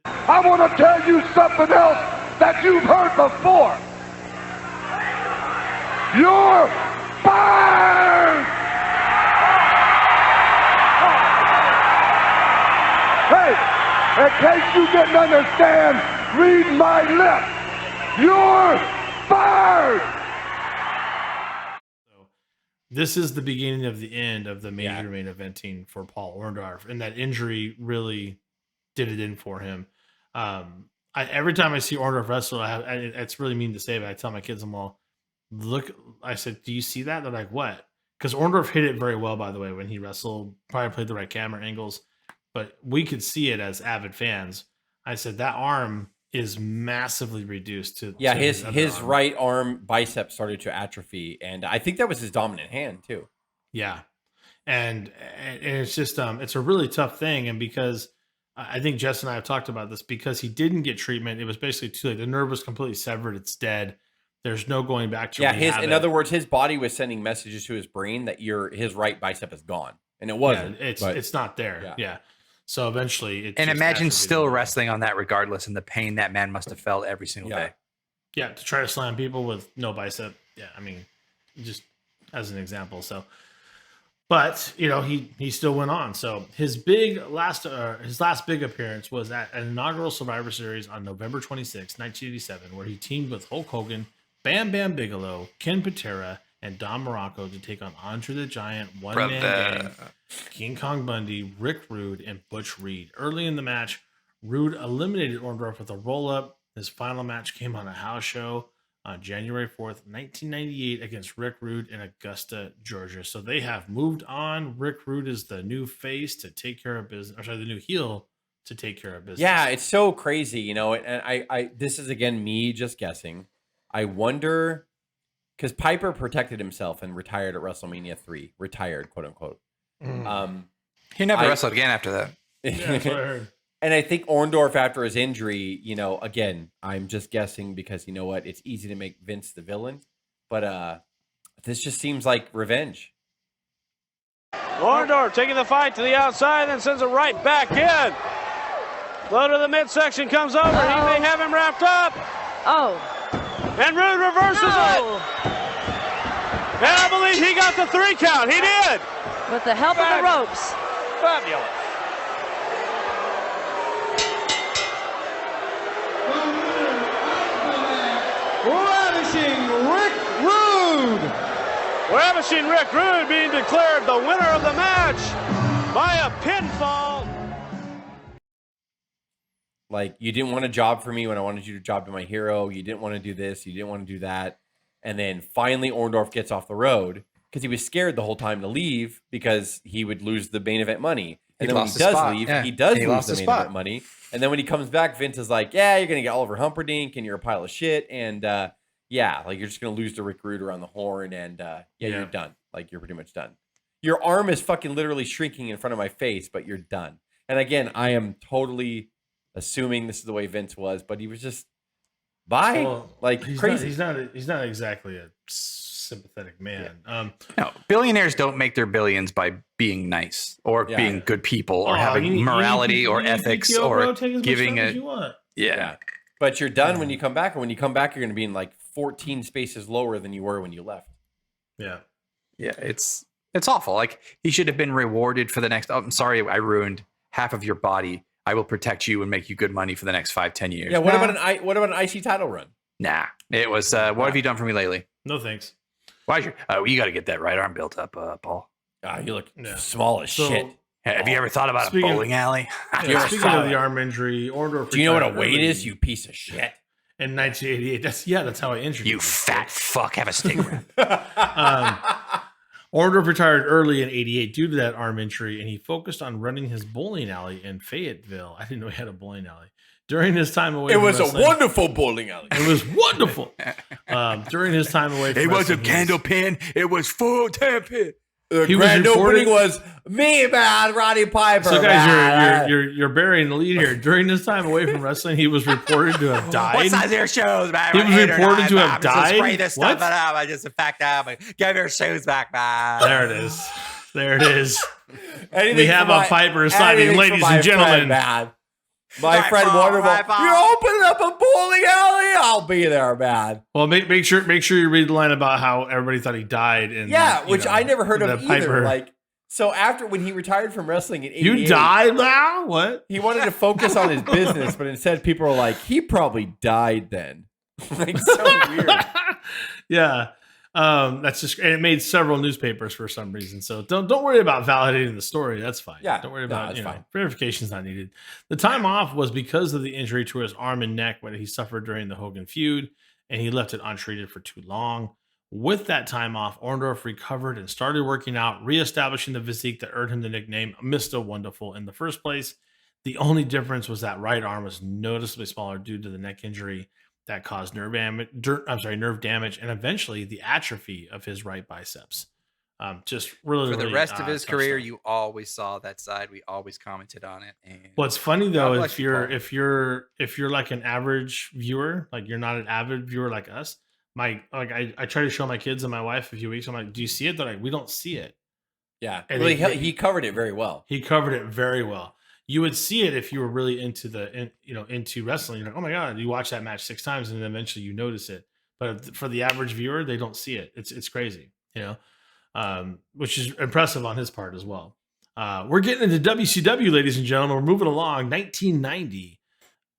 I want to tell you something else that you've heard before. You're fired! In case you didn't understand, read my lips. You're fired! So this is the beginning of the end of the major main eventing for Paul Orndorff, and that injury really did it in for him. Every time I see Orndorff wrestle, it's really mean to say, but I tell my kids, I'm all, look, I said, do you see that? They're like, what? Because Orndorff hit it very well, by the way, when he wrestled, probably played the right camera angles, but we could see it as avid fans. I said, that arm is massively reduced to his right arm bicep started to atrophy, and I think that was his dominant hand too. Yeah, and it's just it's a really tough thing, and because I think Jess and I have talked about this, because he didn't get treatment, it was basically too late. The nerve was completely severed; it's dead. There's no going back to in other words, his body was sending messages to his brain that his right bicep is gone, and it wasn't. It's not there. Yeah. So eventually, imagine still wrestling on that regardless, and the pain that man must have felt every single day. Yeah, to try to slam people with no bicep. Yeah, I mean, just as an example. So, but he still went on. So his last big appearance was at an inaugural Survivor Series on November 26, 1987, where he teamed with Hulk Hogan, Bam Bam Bigelow, Ken Patera, and Don Morocco to take on Andre the Giant, One Man Gang, King Kong Bundy, Rick Rude, and Butch Reed. Early in the match, Rude eliminated Orndorff with a roll-up. His final match came on a house show on January 4th, 1998 against Rick Rude in Augusta, Georgia. So they have moved on. Rick Rude is the new face to take care of business. Or sorry, the new heel to take care of business. Yeah, it's so crazy, and I this is, again, me just guessing. I wonder, because Piper protected himself and retired at WrestleMania 3. Retired, quote unquote. He never wrestled again after that. Yeah, that's what I heard. And I think Orndorff, after his injury, again, I'm just guessing because you know what? It's easy to make Vince the villain. But this just seems like revenge. Orndorff taking the fight to the outside, then sends it right back in. Low to the midsection, comes over. He may have him wrapped up. And Rude reverses it. And I believe he got the 3 count. He did. With the help of the ropes. Fabulous. Ravishing Rick Rude being declared the winner of the match by a pinfall. Like, you didn't want a job for me when I wanted you to job to my hero. You didn't want to do this. You didn't want to do that. And then finally Orndorff gets off the road because he was scared the whole time to leave because he would lose the main event money. And then when he does leave, he does lose the main event money. And then when he comes back, Vince is like, yeah, you're going to get Oliver Humperdinck and you're a pile of shit. And yeah, like, you're just going to lose to Rick Rude around the horn. And you're done. Like, you're pretty much done. Your arm is fucking literally shrinking in front of my face, but you're done. And again, I am totally assuming this is the way Vince was, but he was just crazy. He's not exactly a sympathetic man. No, billionaires don't make their billions by being nice or being good people or having morality or ethics or giving a But you're done when you come back, and when you come back, you're going to be in like 14 spaces lower than you were when you left. Yeah, it's awful. Like, he should have been rewarded for the next. Oh, I'm sorry, I ruined half of your body. I will protect you and make you good money for the next 5-10 years. Yeah. What about an IC title run? Nah, it was. What have you done for me lately? No thanks. Why's your? You got to get that right arm built up, Paul. You look small as shit. Have you ever thought about a bowling alley? Speaking of the arm injury, Orndorff. Do you know what a weight is? You piece of shit. In 1988, that's how I injured you. Fat fuck. Have a steak wrap. Orndorff retired early in 88 due to that arm injury, and he focused on running his bowling alley in Fayetteville. I didn't know he had a bowling alley. During his time away from wrestling, it was a wonderful bowling alley. It was wonderful. During his time away from wrestling, it was a candle pin. It was full pin. The grand opening was me, man, Roddy Piper. So, guys, you're burying the lead here. During his time away from wrestling, he was reported to have died. What size of your shoes, man? He was reported to have died. Spray this stuff up. I just infect them. Give your shoes back, man. There it is. There it is. We have a Piper signing, ladies and gentlemen. My friend Wonderful, you're opening up a bowling alley. I'll be there, man. Well, make sure you read the line about how everybody thought he died. And which I never heard of either. Like, So after when he retired from wrestling in 88, You died now? What? he wanted to focus on his business, but instead people are like, he probably died then. Like, so weird. Yeah. That's just, and it made several newspapers for some reason. So don't worry about validating the story. That's fine. Yeah, Don't worry no, about, it's fine. verification's not needed. The time off was because of the injury to his arm and neck that he suffered during the Hogan feud, and he left it untreated for too long. With that time off, Orndorff recovered and started working out, reestablishing the physique that earned him the nickname Mr. Wonderful in the first place. The only difference was that right arm was noticeably smaller due to the neck injury that caused nerve damage, and eventually the atrophy of his right biceps. Just really, For the really, rest of his tough career, stuff. you always saw that side. We always commented on it. And What's funny though, God bless you, Paul. if you're like an average viewer, like you're not an avid viewer like us, I try to show my kids and my wife a few weeks. I'm like, do you see it? They're like, we don't see it. Yeah. And Well, he covered it very well. He covered it very well. You would see it if you were really into wrestling. You're like, oh my God, you watch that match 6 times and then eventually you notice it. But for the average viewer, they don't see it. It's crazy, which is impressive on his part as well. We're getting into WCW, ladies and gentlemen. We're moving along. 1990,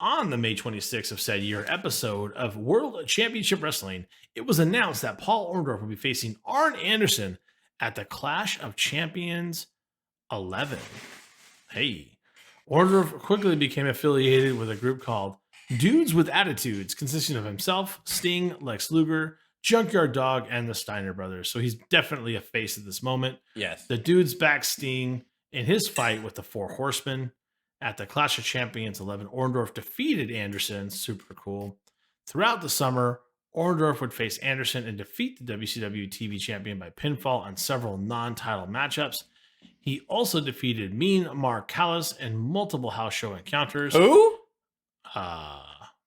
on the May 26th of said year episode of World Championship Wrestling, it was announced that Paul Orndorff will be facing Arn Anderson at the Clash of Champions 11. Hey. Orndorff quickly became affiliated with a group called Dudes with Attitudes, consisting of himself, Sting, Lex Luger, Junkyard Dog, and the Steiner brothers. So he's definitely a face at this moment. Yes. The Dudes back Sting in his fight with the Four Horsemen. At the Clash of Champions 11, Orndorff defeated Anderson. Super cool. Throughout the summer, Orndorff would face Anderson and defeat the WCW TV champion by pinfall on several non-title matchups. He also defeated Mean Mark Callis in multiple house show encounters. Who?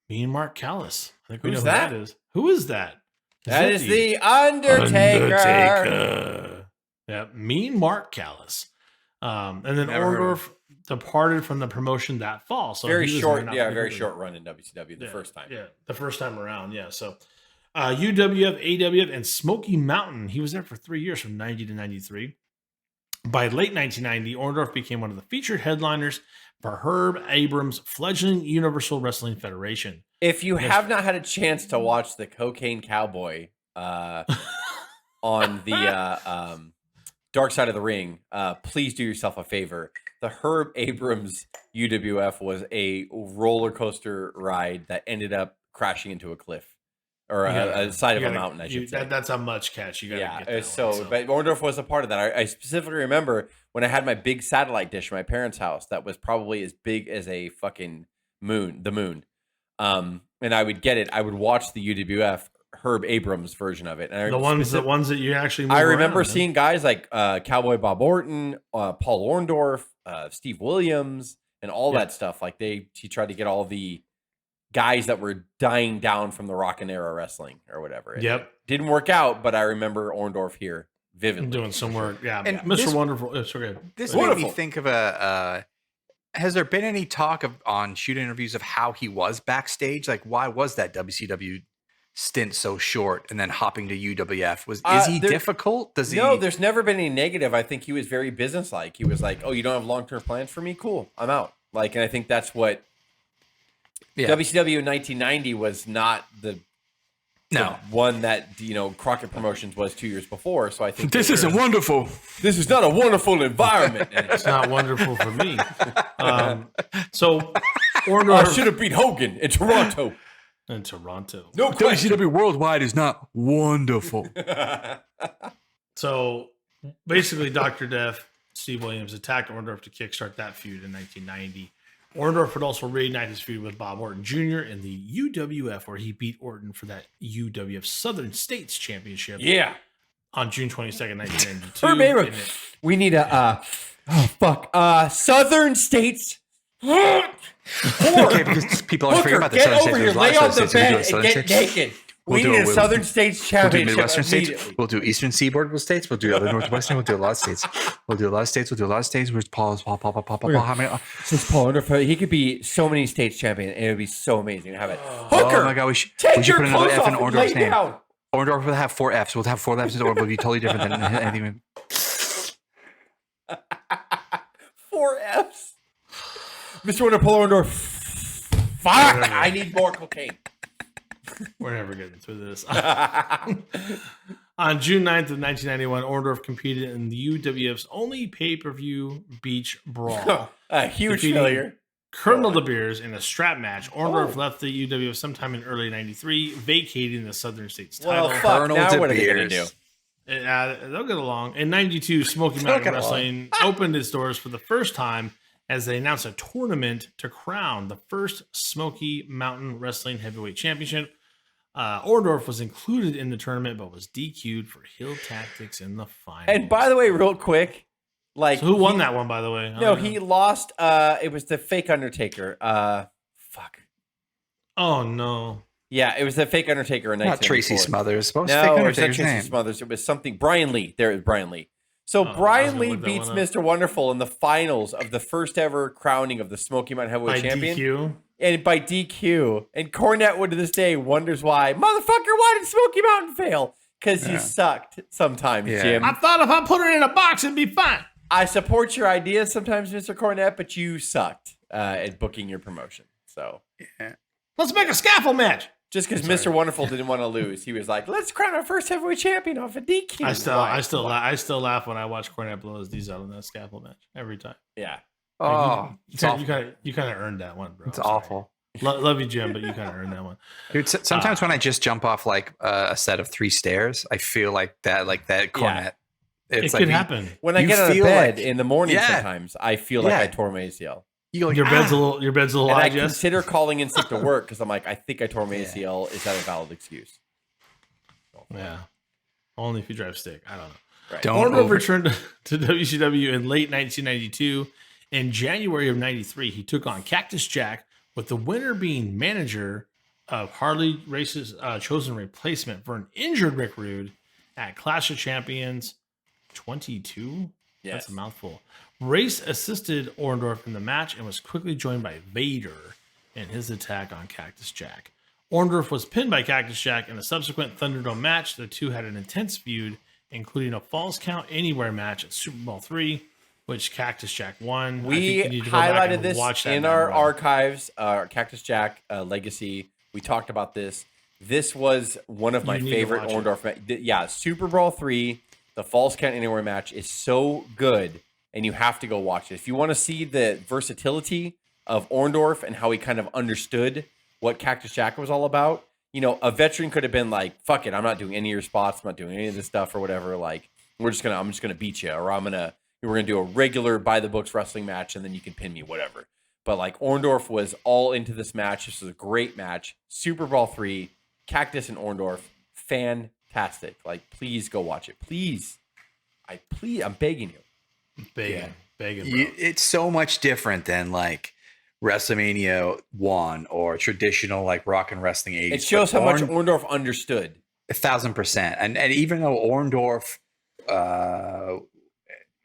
Mean Mark Callis. I think we know Who's who that? that is. Who is that? That is the Undertaker. Yeah, Mean Mark Callis. And then Never heard of Orndorff departed from the promotion that fall. So Very he was short, not yeah, really very good. short run in WCW the first time. Yeah, the first time around. Yeah, so UWF, AWF, and Smoky Mountain. He was there for 3 years from 90 to 93. By late 1990, Orndorff became one of the featured headliners for Herb Abrams' fledgling Universal Wrestling Federation. If you have not had a chance to watch the Cocaine Cowboy on the Dark Side of the Ring, please do yourself a favor. The Herb Abrams UWF was a roller coaster ride that ended up crashing into a cliff. Or a side of a mountain, I should say. That's a much catch. You gotta get that one, but Orndorff was a part of that. I specifically remember when I had my big satellite dish in my parents' house that was probably as big as a fucking moon, the moon. And I would get it. I would watch the UWF Herb Abrams version of it. And the ones that you actually I remember seeing guys like Cowboy Bob Orton, Paul Orndorff, Steve Williams, and all that stuff. Like he tried to get all the guys that were dying down from the Rockin' Era wrestling or whatever. Yep. Didn't work out, but I remember Orndorff here vividly. Doing some work. Yeah. And Mr. Wonderful. It's okay. This made me think of has there been any talk on shoot interviews of how he was backstage? Like, why was that WCW stint so short and then hopping to UWF? Is he difficult? No, there's never been any negative. I think he was very businesslike. He was like, oh, you don't have long-term plans for me? Cool. I'm out. Like, and I think that's what WCW in 1990 was not the one that, Crockett Promotions was 2 years before. So I think this isn't wonderful. This is not a wonderful environment. It's not wonderful for me. So Orndorff should have beat Hogan in Toronto. No question. WCW Worldwide is not wonderful. So basically, Dr. Death, Steve Williams attacked Orndorff to kickstart that feud in 1990. Orndorff would also reignite his feud with Bob Orton Jr. in the UWF, where he beat Orton for that UWF Southern States Championship. Yeah. On June 22nd, 1992. Herb Abrams. We need Southern States. Okay, because people are forgetting about the Southern States. There's a lot lay of on Southern the States. bed and get naked. We need a Southern States We'll do championship. Midwestern states. We'll do Eastern Seaboard states. We'll do other Northwestern. We'll do a lot of states. We'll do a lot of states. Where's Paul? How many? Since Paul Orndorff, he could be so many states champion, and it would be so amazing to have it. Oh Hooker, my God, we should take your put another clothes F in off and lay Orndorff's name. down. Orndorff will have 4 Fs. We'll have 4 Fs. Or will be totally different than anything. 4 Fs. Mr. Wonder Paul Orndorff. Fuck! I need more cocaine. We're never getting through this. On June 9th of 1991, Orndorff competed in the UWF's only pay-per-view beach brawl. A huge failure. Colonel De Beers in a strap match. Orndorff left the UWF sometime in early 93, vacating the Southern States title. Well, fuck, now what are they going to do? They'll get along. In 92, Smoky Mountain Wrestling opened its doors for the first time as they announced a tournament to crown the first Smoky Mountain Wrestling Heavyweight Championship. Orndorff was included in the tournament, but was DQ'd for heel tactics in the final. And by the way, real quick, so who won that one, by the way? No, he lost. It was the fake Undertaker. Fuck. Oh, no. Yeah, it was the fake Undertaker in 1994. Not Tracy Smothers. What was no, fake it was not Undertaker's Tracy name? Smothers. It was something. Brian Lee. There it was Brian Lee. So Brian Lee beats Mr. Wonderful in the finals of the first ever crowning of the Smoky Mountain Heavyweight Champion. DQ? And by DQ. And Cornette would to this day wonders why. Motherfucker, why did Smoky Mountain fail? Because you sucked sometimes, Jim. I thought if I put it in a box, it'd be fine. I support your ideas sometimes, Mr. Cornette, but you sucked at booking your promotion. So let's make a scaffold match. Just because Mr. Wonderful didn't want to lose, he was like, "Let's crown our first heavyweight champion off a DQ." I still laugh when I watch Cornette blow his D's out in that scaffold match every time. Yeah. You kind of earned that one, bro. It's awful. Love you, Jim, but you kind of earned that one. Dude, sometimes when I just jump off like a set of 3 stairs, I feel like that Cornette. Yeah. It's it could happen. When I get out of bed in the morning, sometimes I feel like I tore my ACL. You go, your bed's a little and high, I Jess? consider calling in sick to work because I'm like, I think I tore my ACL. Is that a valid excuse? Yeah. Only if you drive stick. I don't know. Right. Orndorff returned to WCW in late 1992. In January of 93, he took on Cactus Jack, with the winner being manager of Harley Race's chosen replacement for an injured Rick Rude at Clash of Champions 22. Yes. That's a mouthful. Race assisted Orndorff in the match and was quickly joined by Vader in his attack on Cactus Jack. Orndorff was pinned by Cactus Jack in a subsequent Thunderdome match. The two had an intense feud, including a Falls Count Anywhere match at Super Bowl III, which Cactus Jack won. We highlighted this in our archives, Cactus Jack Legacy. We talked about this. This was one of my favorite Orndorff. Yeah, Super Bowl III, the Falls Count Anywhere match is so good, and you have to go watch it. If you want to see the versatility of Orndorff and how he kind of understood what Cactus Jack was all about, you know, a veteran could have been like, fuck it, I'm not doing any of your spots, I'm not doing any of this stuff or whatever. Like, I'm just gonna we're gonna do a regular by the books wrestling match and then you can pin me, whatever. But like Orndorff was all into this match. This was a great match. Super Bowl III, Cactus and Orndorff, fantastic. Like, please go watch it. Please. I'm begging you. Begging, bro. It's so much different than like WrestleMania 1 or traditional like rock and wrestling age. It shows how much Orndorff understood. 1,000%. And even though Orndorff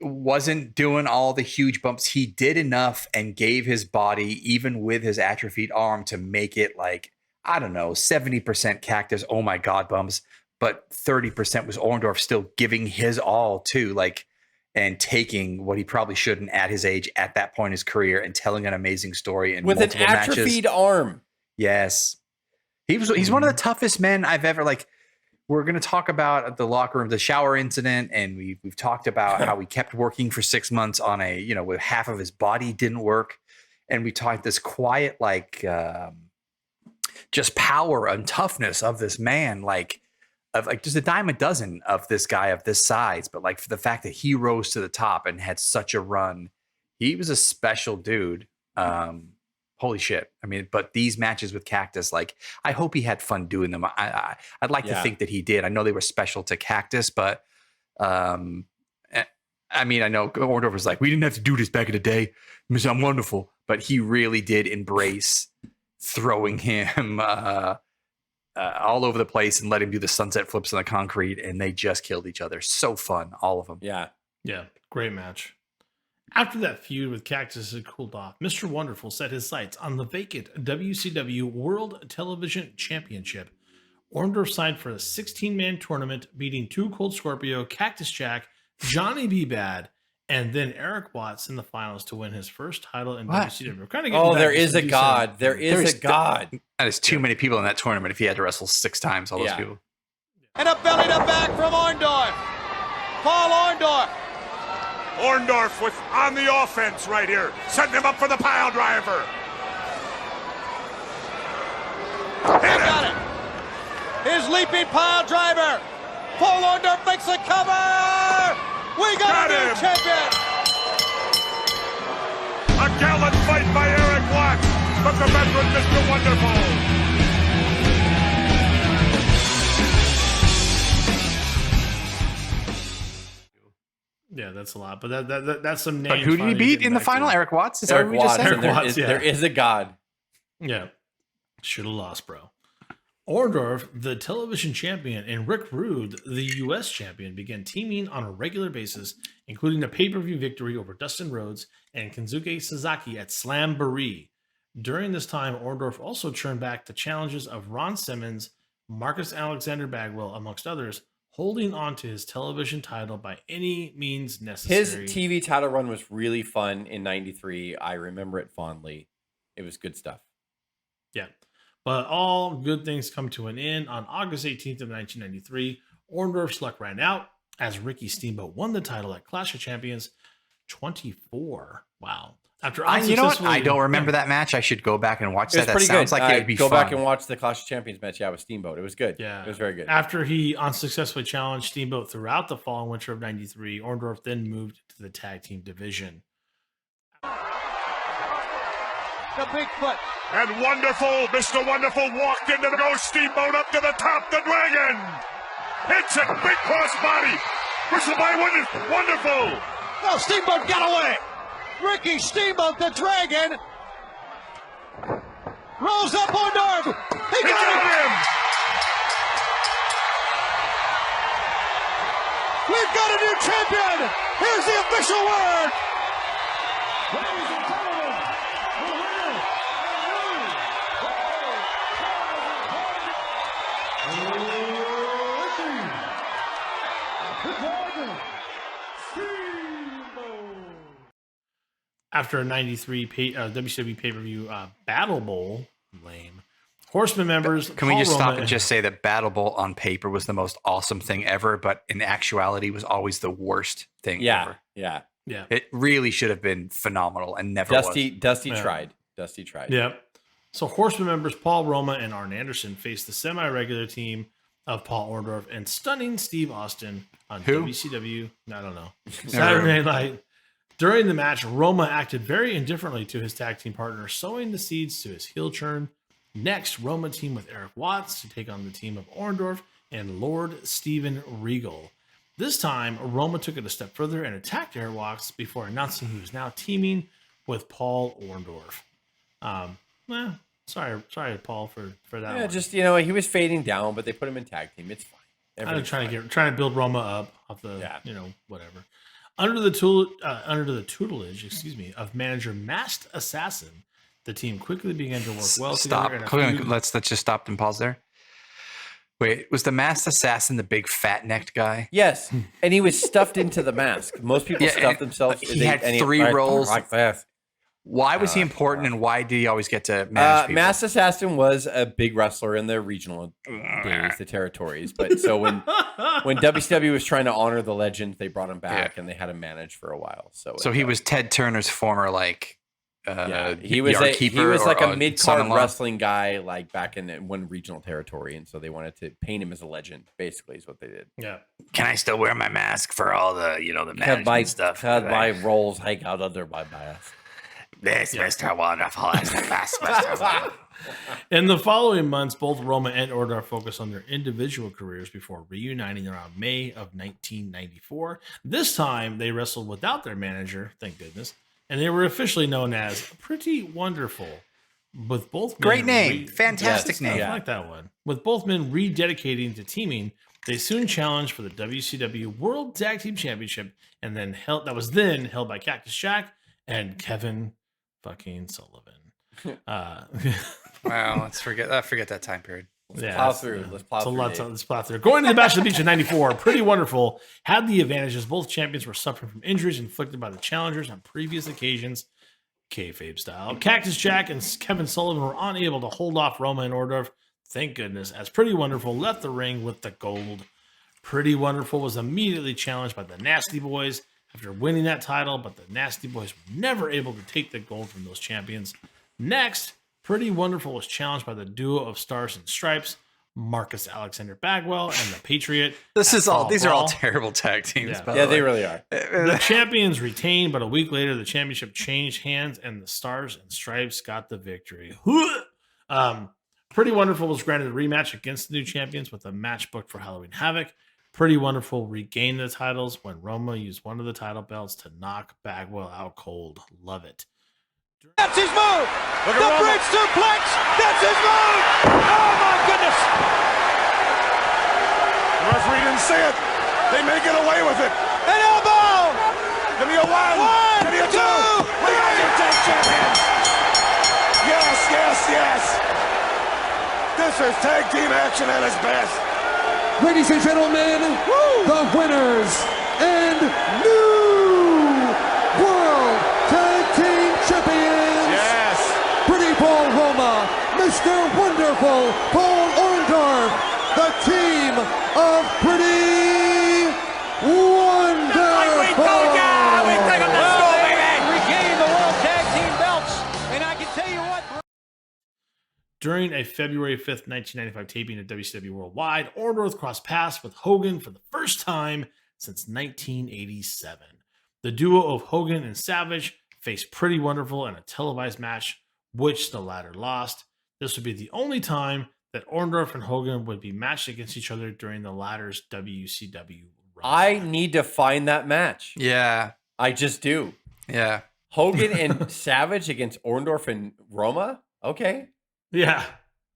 wasn't doing all the huge bumps, he did enough and gave his body, even with his atrophied arm, to make it like, I don't know, 70% Cactus, oh my God, bumps, but 30% was Orndorff still giving his all too, like, and taking what he probably shouldn't at his age at that point in his career and telling an amazing story in with an atrophied arm. Yes. He's one of the toughest men I've ever, like, we're going to talk about the locker room, the shower incident, and we've talked about how he kept working for 6 months on with half of his body didn't work. And we talked this quiet, like, just power and toughness of this man, like just a dime a dozen of this guy of this size. But like, for the fact that he rose to the top and had such a run, he was a special dude. Holy shit. I mean, but these matches with Cactus, like, I hope he had fun doing them. I'd like to think that he did. I know they were special to Cactus, but I mean, I know Orndorff was like, we didn't have to do this back in the day. I'm wonderful. But he really did embrace throwing him all over the place and let him do the sunset flips on the concrete, and they just killed each other. So fun, all of them. Yeah. Yeah, great match. After that feud with Cactus had cooled off, Mr. Wonderful set his sights on the vacant WCW World Television Championship. Orndorff signed for a 16-man tournament, beating Too Cold Scorpio, Cactus Jack, Johnny B. Bad, and then Eric Watts in the finals to win his first title in What? WCW. We're kind of Oh, there is a God. There is a God. That is too many people in that tournament if he had to wrestle 6 times, all those people. And a belly to back from Orndorff. Paul Orndorff. Orndorff with on the offense right here, setting him up for the pile driver. Got it. His leaping pile driver. Paul Orndorff makes the cover. We got a new champion. A gallant fight by Eric Watts, but the veteran Mr. Wonderful. Yeah, that's a lot, but that's some names. But who did he beat in the final? Eric Watts? Is that what we just said? Eric Watts, There is a God. Yeah. Should have lost, bro. Orndorff, the television champion, and Rick Rude, the U.S. champion, began teaming on a regular basis, including a pay-per-view victory over Dustin Rhodes and Kensuke Sasaki at Slamboree. During this time, Orndorff also turned back the challenges of Ron Simmons, Marcus Alexander Bagwell, amongst others, holding on to his television title by any means necessary. His TV title run was really fun in '93. I remember it fondly. It was good stuff. Yeah. But all good things come to an end. On August 18th of 1993, Orndorff's luck ran out as Ricky Steamboat won the title at Clash of Champions 24. Wow. After you know what? I don't remember that match. I should go back and watch that. That sounds like it would be fun. Go back fun. and watch the Clash of Champions match. Yeah, with Steamboat. It was good. Yeah. It was very good. After he unsuccessfully challenged Steamboat throughout the fall and winter of 93, Orndorff then moved to the tag team division. The Bigfoot. And Wonderful, Mr. Wonderful walked into the Ghost Steamboat up to the top, the Dragon. Hits it, big cross body. Whistle by Wonderful. No, Steamboat got away. Ricky Steamboat, the Dragon. Rolls up Orndorff. He got him. We've got a new champion. Here's the official word. Ladies and gentlemen, the winner, After a 93 WCW pay-per-view Battle Bowl, lame. Horseman members. Can we just stop and just say that Battle Bowl on paper was the most awesome thing ever, but in actuality was always the worst thing ever. Yeah. It really should have been phenomenal and never was. Dusty tried. Dusty tried. Yep. So Horseman members Paul Roma and Arn Anderson faced the semi-regular team of Paul Orndorff and stunning Steve Austin on WCW. I don't know. Saturday Night. During the match, Roma acted very indifferently to his tag team partner, sowing the seeds to his heel turn. Next, Roma teamed with Eric Watts to take on the team of Orndorff and Lord Steven Regal. This time, Roma took it a step further and attacked Eric Watts before announcing he was now teaming with Paul Orndorff. Sorry, Paul, for that. Yeah, one. just he was fading down, but they put him in tag team. It's fine. I'm trying to build Roma up off the whatever. Under the tutelage, of manager Masked Assassin, the team quickly began to work well together. Let's just stop and pause there. Wait, was the Masked Assassin the big fat-necked guy? Yes, and he was stuffed into the mask. Most people stuff themselves. He had 3 roles. Like that. Why was he important, and why did he always get to manage people? Masked Assassin was a big wrestler in the regional days, the territories. But so when WCW was trying to honor the legend, they brought him back and they had him manage for a while. So he was Ted Turner's former he was like a mid-card wrestling guy, like back in one regional territory, and so they wanted to paint him as a legend. Basically, is what they did. Yeah. Can I still wear my mask for all the the management stuff? Because my roles hang out under my mask. This Mr. Wonderful is the best Mr. Wonderful. In the following months, both Roma and Orndorff focused on their individual careers before reuniting around May of 1994. This time, they wrestled without their manager, thank goodness, and they were officially known as Pretty Wonderful. With both great name, fantastic name. I like that one. With both men rededicating to teaming, they soon challenged for the WCW World Tag Team Championship, and then held by Cactus Jack and Kevin fucking Sullivan. Wow, let's forget that time period. Let's plow through. Let's plow through. Let's plow through. Going to the Bash of the Beach in 94, Pretty Wonderful had the advantage as both champions were suffering from injuries inflicted by the challengers on previous occasions, kayfabe style. Cactus Jack and Kevin Sullivan were unable to hold off Roma and Orndorff, thank goodness, as Pretty Wonderful left the ring with the gold. Pretty Wonderful was immediately challenged by the Nasty Boys after winning that title, but the Nasty Boys were never able to take the gold from those champions. Next, Pretty Wonderful was challenged by the duo of Stars and Stripes, Marcus Alexander Bagwell and the Patriot. These are all terrible tag teams. Yeah, they really are. The champions retained, but a week later, the championship changed hands and the Stars and Stripes got the victory. Pretty Wonderful was granted a rematch against the new champions with a match booked for Halloween Havoc. Pretty Wonderful regained the titles when Roma used one of the title belts to knock Bagwell out cold. Love it. That's his move. The bridge suplex. That's his move. Oh my goodness. The referee didn't see it. They may get away with it. An elbow. Give me a one. Give me a two. We got your tag champions. Yes. This is tag team action at its best. Ladies and gentlemen, the winners and new World Tag Team Champions. Yes. Pretty Paul Roma, Mr. Wonderful Paul Orndorff, the team of Pretty Wonderful. We take them to school, baby. Regain the World Tag Team belts, and I can tell you what. During a February 5th, 1995 taping at WCW Worldwide, Orndorff crossed paths with Hogan for the first time since 1987. The duo of Hogan and Savage faced Pretty Wonderful in a televised match, which the latter lost. This would be the only time that Orndorff and Hogan would be matched against each other during the latter's WCW run. I need to find that match. Yeah. I just do. Yeah. Hogan and Savage against Orndorff and Roma? Okay. Yeah.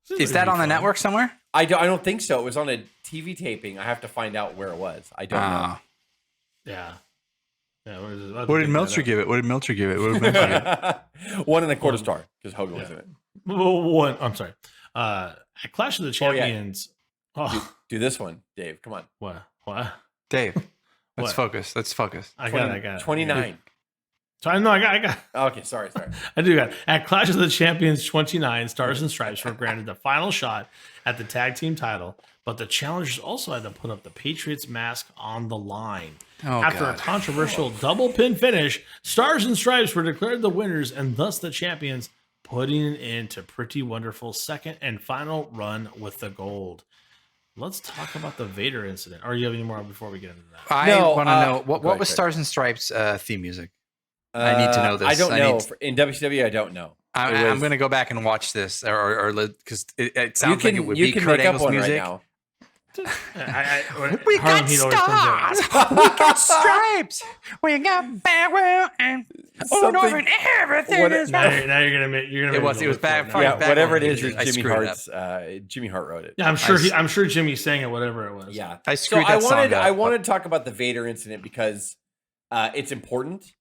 Is that on the network somewhere? I don't think so. It was on a TV taping. I have to find out where it was. I don't know. Yeah. What did Meltzer give it? What did Meltzer give it? 1.25 star because Hogan was in it. One. I'm sorry. At Clash of the Champions. Do this one, Dave. Come on. What? Dave, let's focus. I got it. 29. So I know I got. Okay, sorry. I do got it. At Clash of the Champions 29, Stars and Stripes were granted the final shot at the tag team title, but the challengers also had to put up the Patriots mask on the line. After a controversial double pin finish, Stars and Stripes were declared the winners and thus the champions, putting an end to Pretty Wonderful's second and final run with the gold. Let's talk about the Vader incident. Or you have any more before we get into that? I want to know what was Stars and Stripes theme music? I need to know this. I don't know. In WCW, I don't know. I'm going to go back and watch this, or because it sounds like it would be Kurt Angle's music. Right now. We got stars. We got stripes. We got Bagwell and Orndorff and everything is right. Now you're gonna make. It was bad. Yeah, whatever it is Jimmy Hart's. Jimmy Hart wrote it. Yeah, I'm sure Jimmy sang it. Whatever it was. Yeah, I screwed that song up. I wanted to talk about the Vader incident because it's important.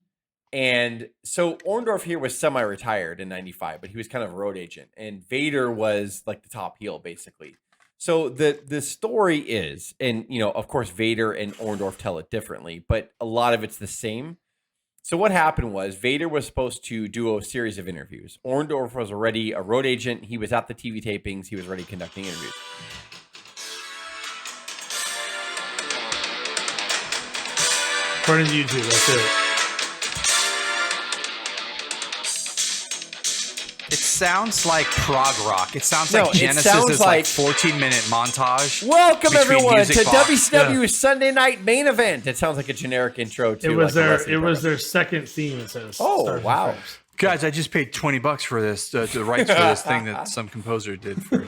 And so Orndorff here was semi-retired in 95, but he was kind of a road agent, and Vader was like the top heel basically. So the story is, and of course Vader and Orndorff tell it differently, but a lot of it's the same. So what happened was Vader was supposed to do a series of interviews. Orndorff was already a road agent. He was at the TV tapings. He was already conducting interviews. According to YouTube, that's it. It sounds like prog rock. It sounds like Genesis is like 14-minute montage. Welcome everyone to WCW Sunday Night Main Event. It sounds like a generic intro to. It was their second theme. It says. Oh wow, guys! I just paid $20 for this, the rights for this thing that some composer did for.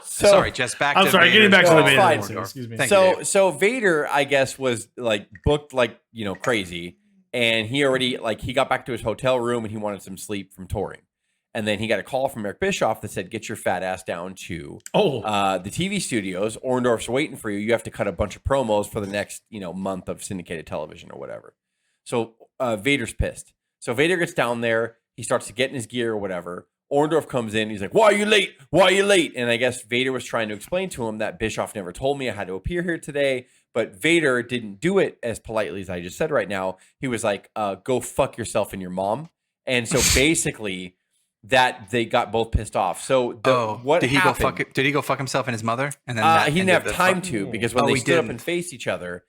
Sorry, Jess. Back. I'm sorry. Getting back to the Vader. Excuse me. So Vader, I guess, was like booked like crazy, and he already he got back to his hotel room and he wanted some sleep from touring. And then he got a call from Eric Bischoff that said, get your fat ass down to the TV studios. Orndorff's waiting for you. You have to cut a bunch of promos for the next, month of syndicated television or whatever. So Vader's pissed. So Vader gets down there. He starts to get in his gear or whatever. Orndorff comes in. He's like, "Why are you late? Why are you late?" And I guess Vader was trying to explain to him that Bischoff never told me I had to appear here today. But Vader didn't do it as politely as I just said right now. He was like, "Go fuck yourself and your mom." And so basically, that they got both pissed off. So what did he happened? Did he go fuck himself and his mother? And then He didn't have time to, because when they stood up didn't. and faced each other,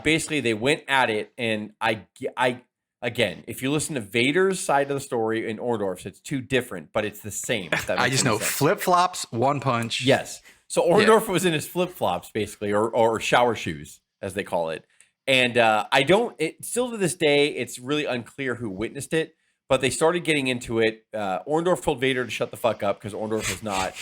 basically they went at it. And I again, if you listen to Vader's side of the story and Orndorff's, it's two different, but it's the same. If that I makes just any know sense. flip flops, one punch. Yes. So Orndorff was in his flip flops basically, or shower shoes as they call it. And still to this day, it's really unclear who witnessed it. But they started getting into it. Orndorff told Vader to shut the fuck up because Orndorff is not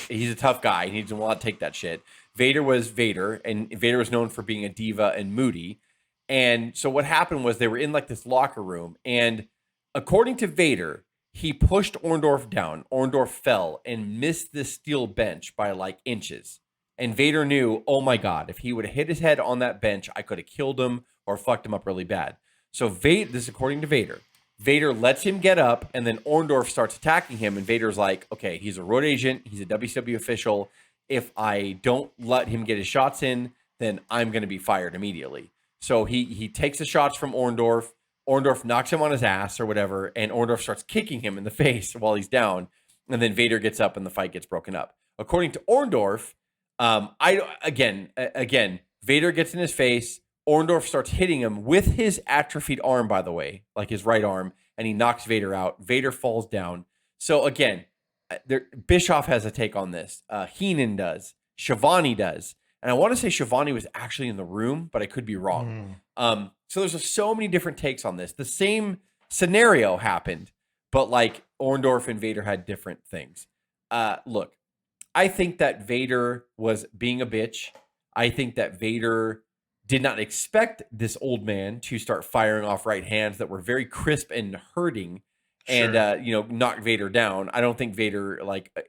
he's a tough guy. He doesn't want to take that shit. Vader was Vader, and Vader was known for being a diva and moody. And so what happened was they were in like this locker room, and according to Vader, he pushed Orndorff down. Orndorff fell and missed the steel bench by like inches. And Vader knew, oh my God, if he would have hit his head on that bench, I could have killed him or fucked him up really bad. So this is according to Vader. Vader lets him get up, and then Orndorff starts attacking him, and Vader's like, okay, he's a road agent, he's a WCW official. If I don't let him get his shots in, then I'm going to be fired immediately. So he takes the shots from Orndorff. Orndorff knocks him on his ass or whatever, and Orndorff starts kicking him in the face while he's down, and then Vader gets up, and the fight gets broken up. According to Orndorff, again, Vader gets in his face. Orndorff starts hitting him with his atrophied arm, by the way, like his right arm, and he knocks Vader out. Vader falls down. So again, Bischoff has a take on this. Heenan does. Schiavone does. And I want to say Schiavone was actually in the room, but I could be wrong. So there's so many different takes on this. The same scenario happened, but like Orndorff and Vader had different things. Look, I think that Vader was being a bitch. I think that Vader did not expect this old man to start firing off right hands that were very crisp and hurting and, knock Vader down. I don't think Vader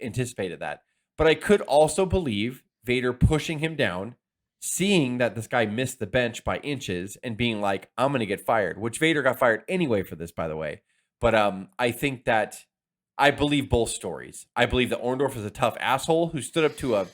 anticipated that, but I could also believe Vader pushing him down, seeing that this guy missed the bench by inches and being like, I'm going to get fired, which Vader got fired anyway for this, by the way. But I think that I believe both stories. I believe that Orndorff is a tough asshole who stood up to a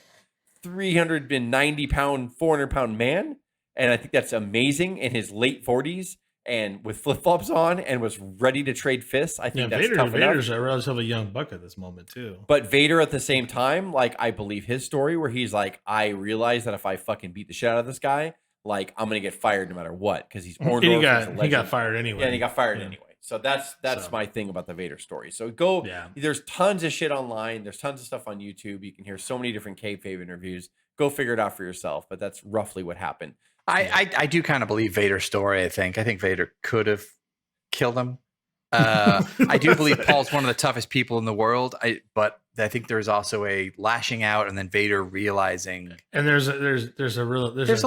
390-pound, 400-pound man. And I think that's amazing in his late 40s and with flip-flops on and was ready to trade fists. I think that's tough Vader's enough. a relatively young buck at this moment, too. But Vader at the same time, I believe his story where he's like, I realize that if I fucking beat the shit out of this guy, I'm going to get fired no matter what because he's Orndorff. He got fired anyway. Yeah, and he got fired anyway. So that's my thing about the Vader story. So there's tons of shit online. There's tons of stuff on YouTube. You can hear so many different kayfabe interviews. Go figure it out for yourself. But that's roughly what happened. I do kind of believe Vader's story. I think Vader could have killed him. I do believe Paul's one of the toughest people in the world. But I think there's also a lashing out and then Vader realizing. And there's a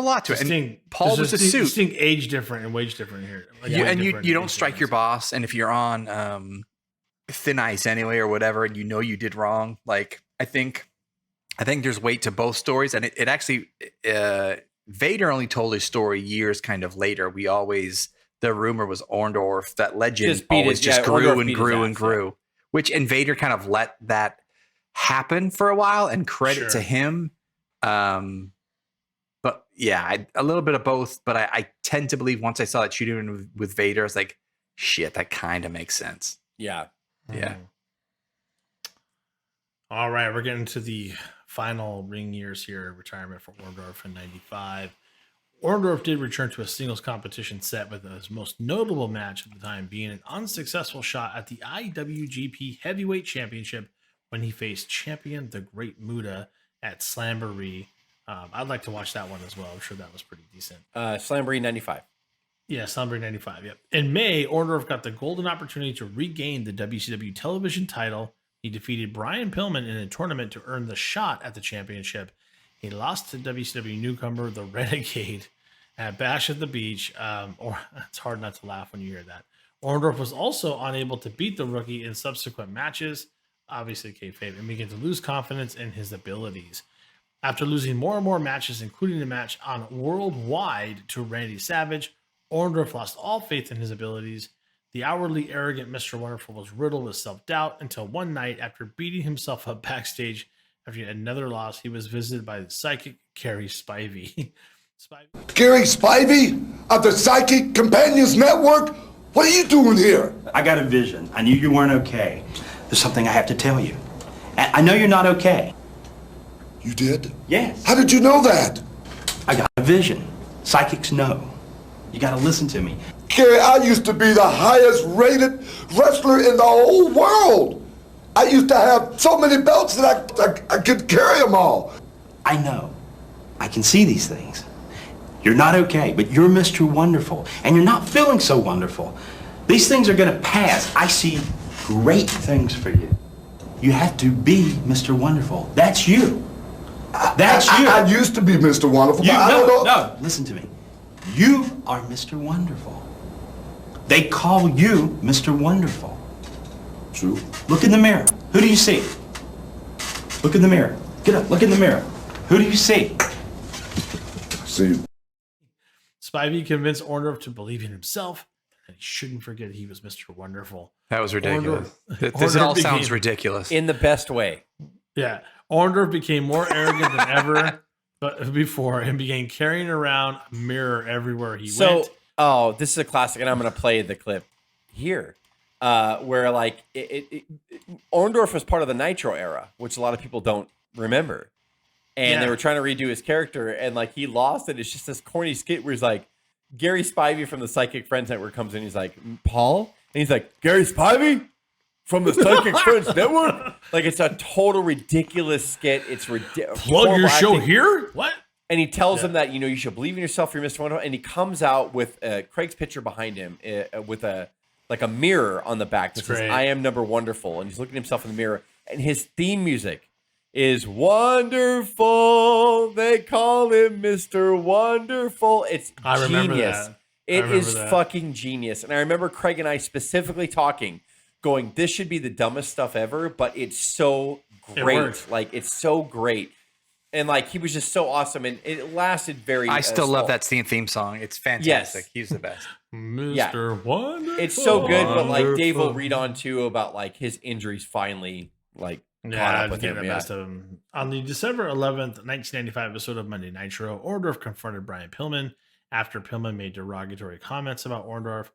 lot to it. And Paul was a suit. Distinct age different and wage different here. You don't strike your boss, and if you're on thin ice anyway or whatever, and you did wrong, I think there's weight to both stories, and it actually. Vader only told his story years kind of later. The rumor was Orndorff, that legend always grew and grew and grew, and Vader kind of let that happen for a while, and credit to him. But yeah, a little bit of both, but I tend to believe once I saw that shooting with Vader, I was like, shit, that kind of makes sense. Yeah. Yeah. All right, we're getting to the final ring years here, retirement for Orndorff in 95. Orndorff did return to a singles competition set with his most notable match at the time being an unsuccessful shot at the IWGP Heavyweight Championship when he faced champion the Great Muta at Slamboree. I'd like to watch that one as well. I'm sure that was pretty decent. Slamboree 95. Yeah, Slamboree 95, yep. In May, Orndorff got the golden opportunity to regain the WCW television title. He defeated Brian Pillman in a tournament to earn the shot at the championship. He lost to WCW newcomer, the Renegade, at Bash at the Beach. It's hard not to laugh when you hear that. Orndorff was also unable to beat the rookie in subsequent matches, obviously kayfabe, and began to lose confidence in his abilities. After losing more and more matches, including the match on Worldwide to Randy Savage, Orndorff lost all faith in his abilities. The outwardly arrogant Mr. Wonderful was riddled with self-doubt until one night, after beating himself up backstage after he had another loss, he was visited by the psychic Gary Spivey. Gary Spivey of the Psychic Companions Network? What are you doing here? I got a vision. I knew you weren't okay. There's something I have to tell you. I know you're not okay. You did? Yes. How did you know that? I got a vision. Psychics know. You gotta listen to me. Gary, I used to be the highest rated wrestler in the whole world. I used to have so many belts that I could carry them all. I know. I can see these things. You're not okay, but you're Mr. Wonderful, and you're not feeling so wonderful. These things are gonna pass. I see great things for you. You have to be Mr. Wonderful. That's you. That's you. I used to be Mr. Wonderful, but I don't know. No, listen to me. You are Mr. Wonderful. They call you Mr. Wonderful. True. Look in the mirror. Who do you see? Look in the mirror. Get up, look in the mirror. Who do you see? See. Spivey convinced Orndorff to believe in himself, and he shouldn't forget he was Mr. Wonderful. That was ridiculous. This Orndorff all sounds ridiculous. In the best way. Yeah. Orndorff became more arrogant than ever before and began carrying around a mirror everywhere he went. Oh, this is a classic, and I'm going to play the clip here. Where like Orndorff was part of the Nitro era, which a lot of people don't remember. And they were trying to redo his character, and like he lost it. It's just this corny skit where he's like, Gary Spivey from the Psychic Friends Network comes in. He's like, Paul? And he's like, Gary Spivey from the Psychic Friends Network? Like, it's a total ridiculous skit. It's ridiculous. Plug your show here? What? And he tells him that, you should believe in yourself. You're Mr. Wonderful. And he comes out with Craig's picture behind him with a mirror on the back that says, I am number wonderful. And he's looking at himself in the mirror. And his theme music is wonderful. They call him Mr. Wonderful. It's I remember genius. that. It is fucking genius. And I remember Craig and I specifically talking, going, this should be the dumbest stuff ever, but it's so great. It's so great. And he was just so awesome. And it lasted very I still love that theme song. It's fantastic. Yes. He's the best. Mr. Wonderful. It's so good, but Dave will read on too about his injuries finally caught up with him. On the December 11th, 1995 episode of Monday Nitro, Orndorff confronted Brian Pillman after Pillman made derogatory comments about Orndorff.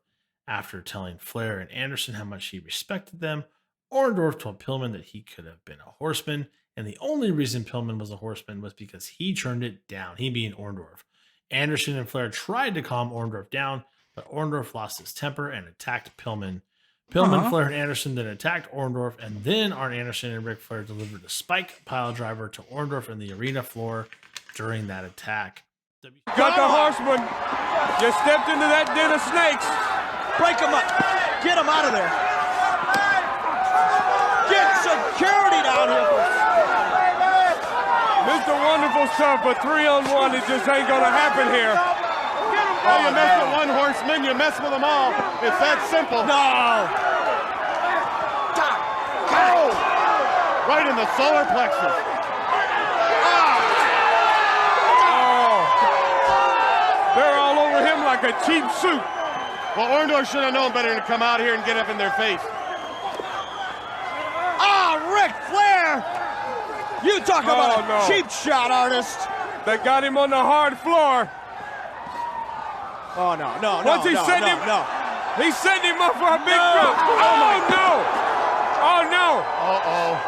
After telling Flair and Anderson how much he respected them, Orndorff told Pillman that he could have been a horseman, and the only reason Pillman was a horseman was because he turned it down, he being Orndorff. Anderson and Flair tried to calm Orndorff down, but Orndorff lost his temper and attacked Pillman. Pillman, Flair, and Anderson then attacked Orndorff, and then Arn Anderson and Ric Flair delivered a spike pile driver to Orndorff in the arena floor during that attack. Got the horseman. You stepped into that den of snakes. Break him up. Get him out of there. Get security down here. Mr. Wonderful stuff, but 3-on-1, it just ain't gonna happen here. Oh, you mess with one horseman, you mess with them all. It's that simple. No. Oh! Right in the solar plexus. Oh. They're all over him like a cheap suit. Well, Orndorff should have known better than to come out here and get up in their face. Ric Flair! You talk about a cheap shot artist. They got him on the hard floor. Oh, no. He sent him up for a big drop. Oh, no. Oh, no. Uh-oh.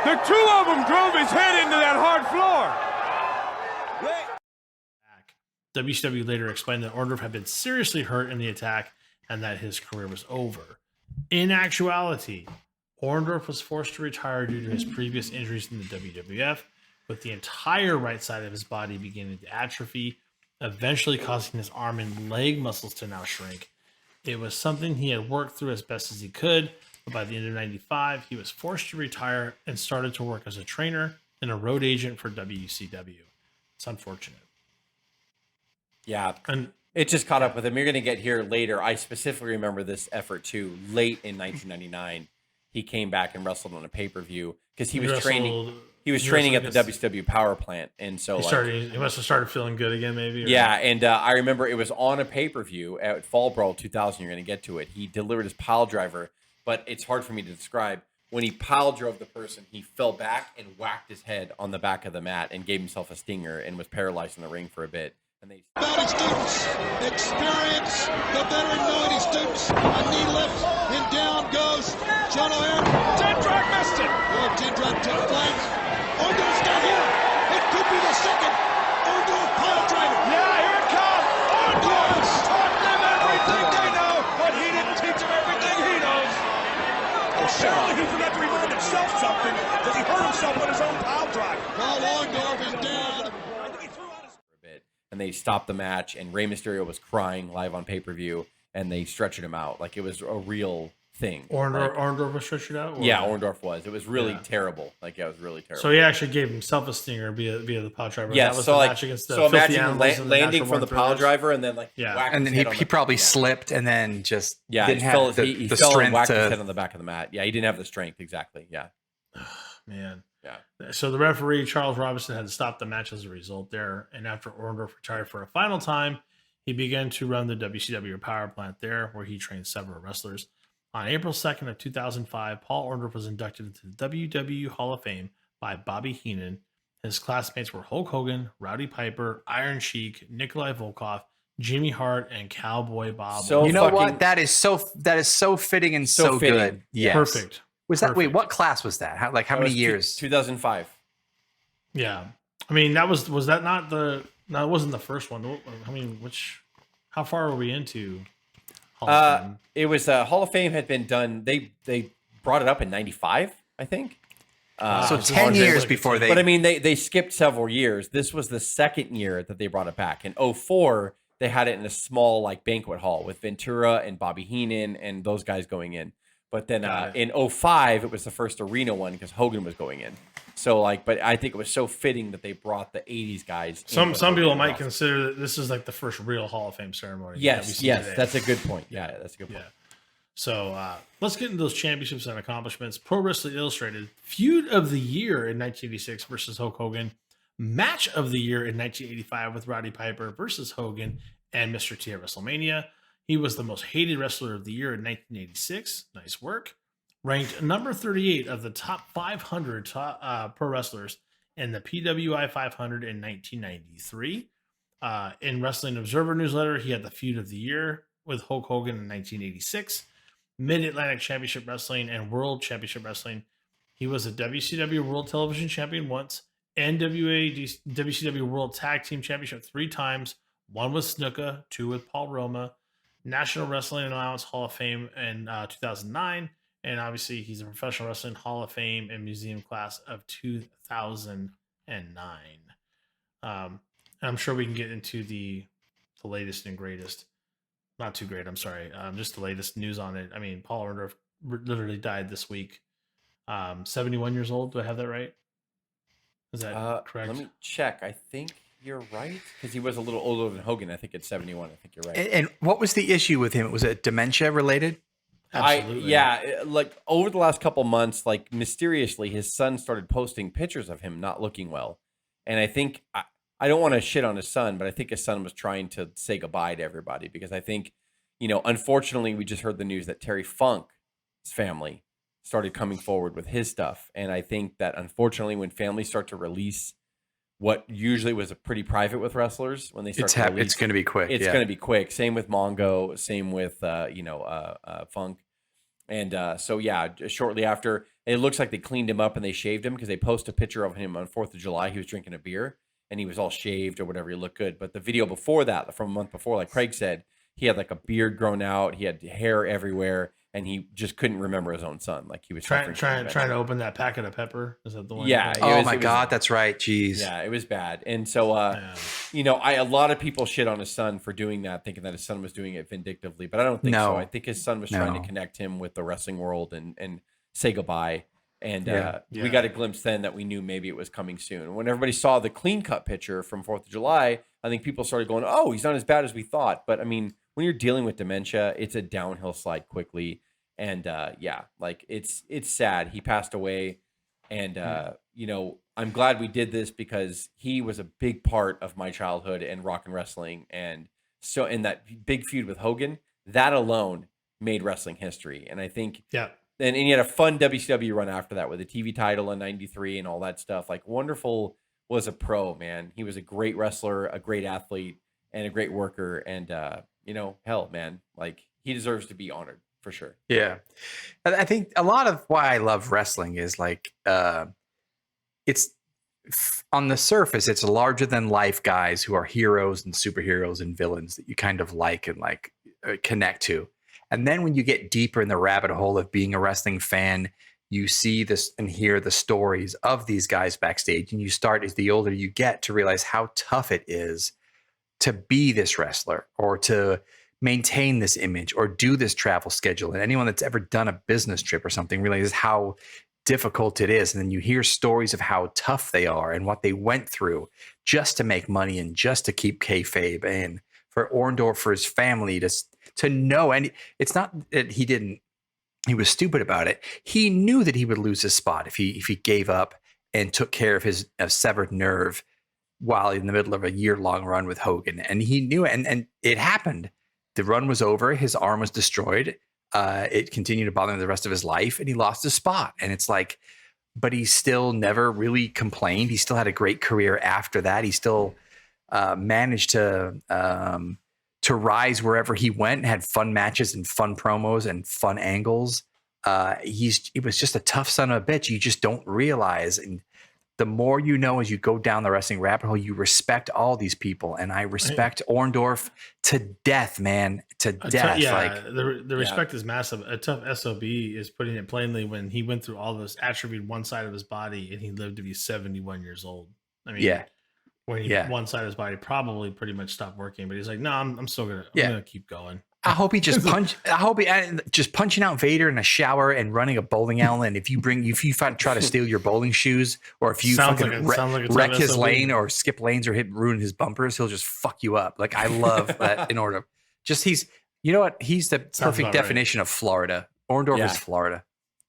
The two of them drove his head into that hard floor. WCW later explained that Orndorff had been seriously hurt in the attack and that his career was over. In actuality, Orndorff was forced to retire due to his previous injuries in the WWF, with the entire right side of his body beginning to atrophy, eventually causing his arm and leg muscles to now shrink. It was something he had worked through as best as he could, but by the end of 95, he was forced to retire and started to work as a trainer and a road agent for WCW. It's unfortunate. Yeah, and it just caught up with him. You're going to get here later. I specifically remember this effort too. Late in 1999, he came back and wrestled on a pay-per-view because he was training. he was training at the WCW power plant, and so he must have started feeling good again, maybe. Or? Yeah, and I remember it was on a pay-per-view at Fall Brawl 2000. You're going to get to it. He delivered his pile driver, but it's hard for me to describe. When he pile drove the person, he fell back and whacked his head on the back of the mat and gave himself a stinger and was paralyzed in the ring for a bit. And they batting students, experience, the veteran knowing students, a knee lift, and down goes John O'Hare. Jindrak missed it. Oh, Jindrak took flank. Orndorff's got here. It could be the second. Orndorff pile driver. Yeah, here it comes. Orndorff taught them everything they know, but he didn't teach them everything he knows. Surely he forgot to remind himself something because he hurt himself with his own pile driver. Paul Orndorff is down. And they stopped the match, and Rey Mysterio was crying live on pay-per-view, and they stretched him out like it was a real thing. Orndorff was stretched out? Yeah, Orndorff was. It was really terrible. Like, yeah, it was really terrible. So he actually gave himself a stinger via the pile driver. Yeah, that was so the like, match against the so Filthy imagine Animals landing from the pile driver and then whacked and then his head he probably slipped and then just didn't he have fell, the he fell strength and whacked to... his head on the back of the mat. Yeah, he didn't have the strength, exactly. Yeah. Man. Yeah. So the referee, Charles Robinson, had to stop the match as a result there. And after Orndorff retired for a final time, he began to run the WCW power plant there, where he trained several wrestlers. On April 2nd of 2005, Paul Orndorff was inducted into the WWE Hall of Fame by Bobby Heenan. His classmates were Hulk Hogan, Rowdy Piper, Iron Sheik, Nikolai Volkov, Jimmy Hart, and Cowboy Bob. So you know what? That is so fitting and so fitting. good. Yes. Perfect. Was that wait? What class was that? How many years? 2005. Yeah, I mean that was that not the? No, it wasn't the first one. I mean, how far are we into Hall of Fame? It was Hall of Fame had been done. They brought it up in '95, I think. So 10 years before they. But I mean, they skipped several years. This was the second year that they brought it back. In 2004, they had it in a small like banquet hall with Ventura and Bobby Heenan and those guys going in. But then in 2005, it was the first arena one because Hogan was going in. So but I think it was so fitting that they brought the 80s guys. Some people might consider that this is like the first real Hall of Fame ceremony. Yes, that's a good point. Yeah, that's a good point. Yeah. So let's get into those championships and accomplishments. Pro Wrestling Illustrated, Feud of the Year in 1986 versus Hulk Hogan. Match of the Year in 1985 with Roddy Piper versus Hogan and Mr. T at WrestleMania. He was the most hated wrestler of the year in 1986. Nice work. Ranked number 38 of the top 500 pro wrestlers in the PWI 500 in 1993. In Wrestling Observer Newsletter, he had the Feud of the Year with Hulk Hogan in 1986. Mid-Atlantic Championship Wrestling and World Championship Wrestling. He was a WCW World Television Champion once, NWA WCW World Tag Team Championship 3 times, 1 with Snuka, 2 with Paul Roma, National Wrestling Alliance Hall of Fame in 2009, and obviously he's a Professional Wrestling Hall of Fame and Museum class of 2009. I'm sure we can get into the latest and greatest. Not too great, I'm sorry. Just the latest news on it. I mean, Paul Orndorff literally died this week. 71 years old. Do I have that right? Is that correct? Let me check. I think you're right because he was a little older than Hogan. I think it's 71. I think you're right. And what was the issue with him? Was it dementia related? Absolutely. Like over the last couple months, like mysteriously, his son started posting pictures of him not looking well, and I think I don't want to shit on his son, but I think his son was trying to say goodbye to everybody because I think, unfortunately, we just heard the news that Terry Funk's family started coming forward with his stuff, and I think that unfortunately, when families start to release what usually was a pretty private with wrestlers, when they start to release, it's going to be quick. It's going to be quick. Same with Mongo. Same with Funk. And shortly after, it looks like they cleaned him up and they shaved him because they posted a picture of him on 4th of July. He was drinking a beer and he was all shaved or whatever. He looked good. But the video before that, from a month before, like Craig said, he had like a beard grown out. He had hair everywhere. And he just couldn't remember his own son. Like he was trying to open that packet of pepper. Is that the one? Yeah. Oh my God, that's right. Jeez. Yeah, it was bad. And so, a lot of people shit on his son for doing that, thinking that his son was doing it vindictively. But I don't think so. I think his son was trying to connect him with the wrestling world and say goodbye. And we got a glimpse then that we knew maybe it was coming soon. When everybody saw the clean cut picture from 4th of July, I think people started going, "Oh, he's not as bad as we thought." But I mean, when you're dealing with dementia, it's a downhill slide quickly. And it's sad. He passed away And, you know, I'm glad we did this because he was a big part of my childhood and rock and wrestling. And so in that big feud with Hogan, that alone made wrestling history. And I think, Yeah. and he had a fun WCW run after that with a TV title in '93 and all that stuff. Like, Wonderful was a pro, man. He was a great wrestler, a great athlete, and a great worker. And, you know, hell, man, like, he deserves to be honored for sure. Yeah. I think a lot of why I love wrestling is like, it's on the surface, it's larger than life guys who are heroes and superheroes and villains that you kind of like and like connect to. And then when you get deeper in the rabbit hole of being a wrestling fan, you see this and hear the stories of these guys backstage. And you start, as the older you get, to realize how tough it is to be this wrestler or to maintain this image or do this travel schedule. And anyone that's ever done a business trip or something realizes how difficult it is. And then you hear stories of how tough they are and what they went through just to make money and just to keep kayfabe. And for Orndorff, for his family to know, and it's not that he was stupid about it. He knew that he would lose his spot if he gave up and took care of his severed nerve while in the middle of a year-long run with Hogan. And he knew it, and it happened. The run was over. His arm was destroyed. It continued to bother him the rest of his life, and he lost his spot. And it's like, but he still never really complained. He still had a great career after that. He still managed to rise wherever he went, had fun matches and fun promos and fun angles. He was just a tough son of a bitch. You just don't realize. And the more you know, as you go down the wrestling rabbit hole, you respect all these people. And I respect Orndorff to death, man, to death. The respect is massive. A tough SOB is putting it plainly when he went through all this atrophied one side of his body and he lived to be 71 years old. I mean, when one side of his body probably pretty much stopped working, but he's like, no, I'm still gonna keep going. I hope he just punching out Vader in a shower and running a bowling alley. And if you try to steal your bowling shoes, or if you wreck his lane or skip lanes or ruin his bumpers, he'll just fuck you up. Like, I love that. In order, he's the perfect definition of Florida. Orndorff is Florida.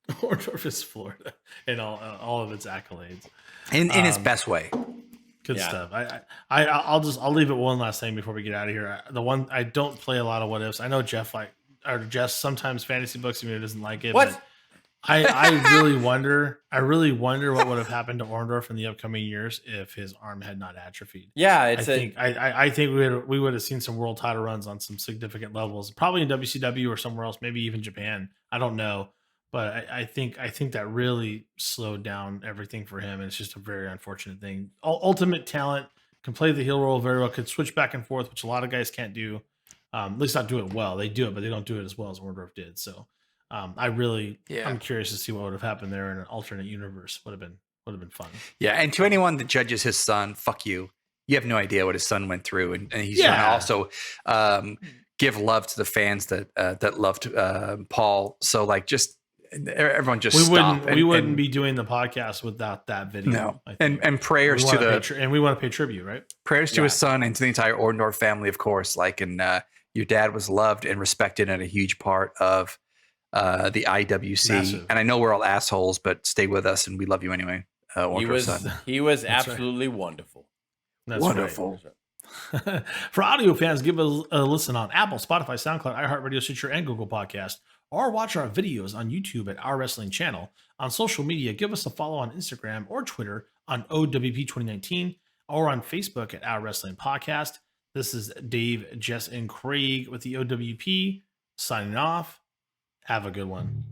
Orndorff is Florida in all of its accolades, in his best way. Good stuff. I'll leave it one last thing before we get out of here. The one, I don't play a lot of what ifs. I know Jess sometimes fantasy books he doesn't like it. What? But I really wonder what would have happened to Orndorff in the upcoming years if his arm had not atrophied. Yeah, I think we would have seen some world title runs on some significant levels, probably in WCW or somewhere else, maybe even Japan. I don't know. But I think that really slowed down everything for him, and it's just a very unfortunate thing. Ultimate talent, can play the heel role very well, could switch back and forth, which a lot of guys can't do. At least not do it well. They do it, but they don't do it as well as Orndorff did. So I'm curious to see what would have happened there in an alternate universe. Would have been fun. Yeah, and to anyone that judges his son, fuck you. You have no idea what his son went through, and he's going to also give love to the fans that loved Paul. So like, just. Everyone just we wouldn't be doing the podcast without that video. No, and prayers and we want to pay tribute, right? Prayers to his son and to the entire Orndorff family, of course. Like, and your dad was loved and respected and a huge part of the IWC. Massive. And I know we're all assholes, but stay with us, and we love you anyway. He was absolutely wonderful. That's wonderful. Right. For audio fans, give us a listen on Apple, Spotify, SoundCloud, iHeartRadio, Stitcher, and Google Podcast. Or watch our videos on YouTube at Our Wrestling Channel. On social media, give us a follow on Instagram or Twitter on O.W.P 2019, or on Facebook at Our Wrestling Podcast. This is Dave, Jess, and Craig with the O.W.P signing off. Have a good one.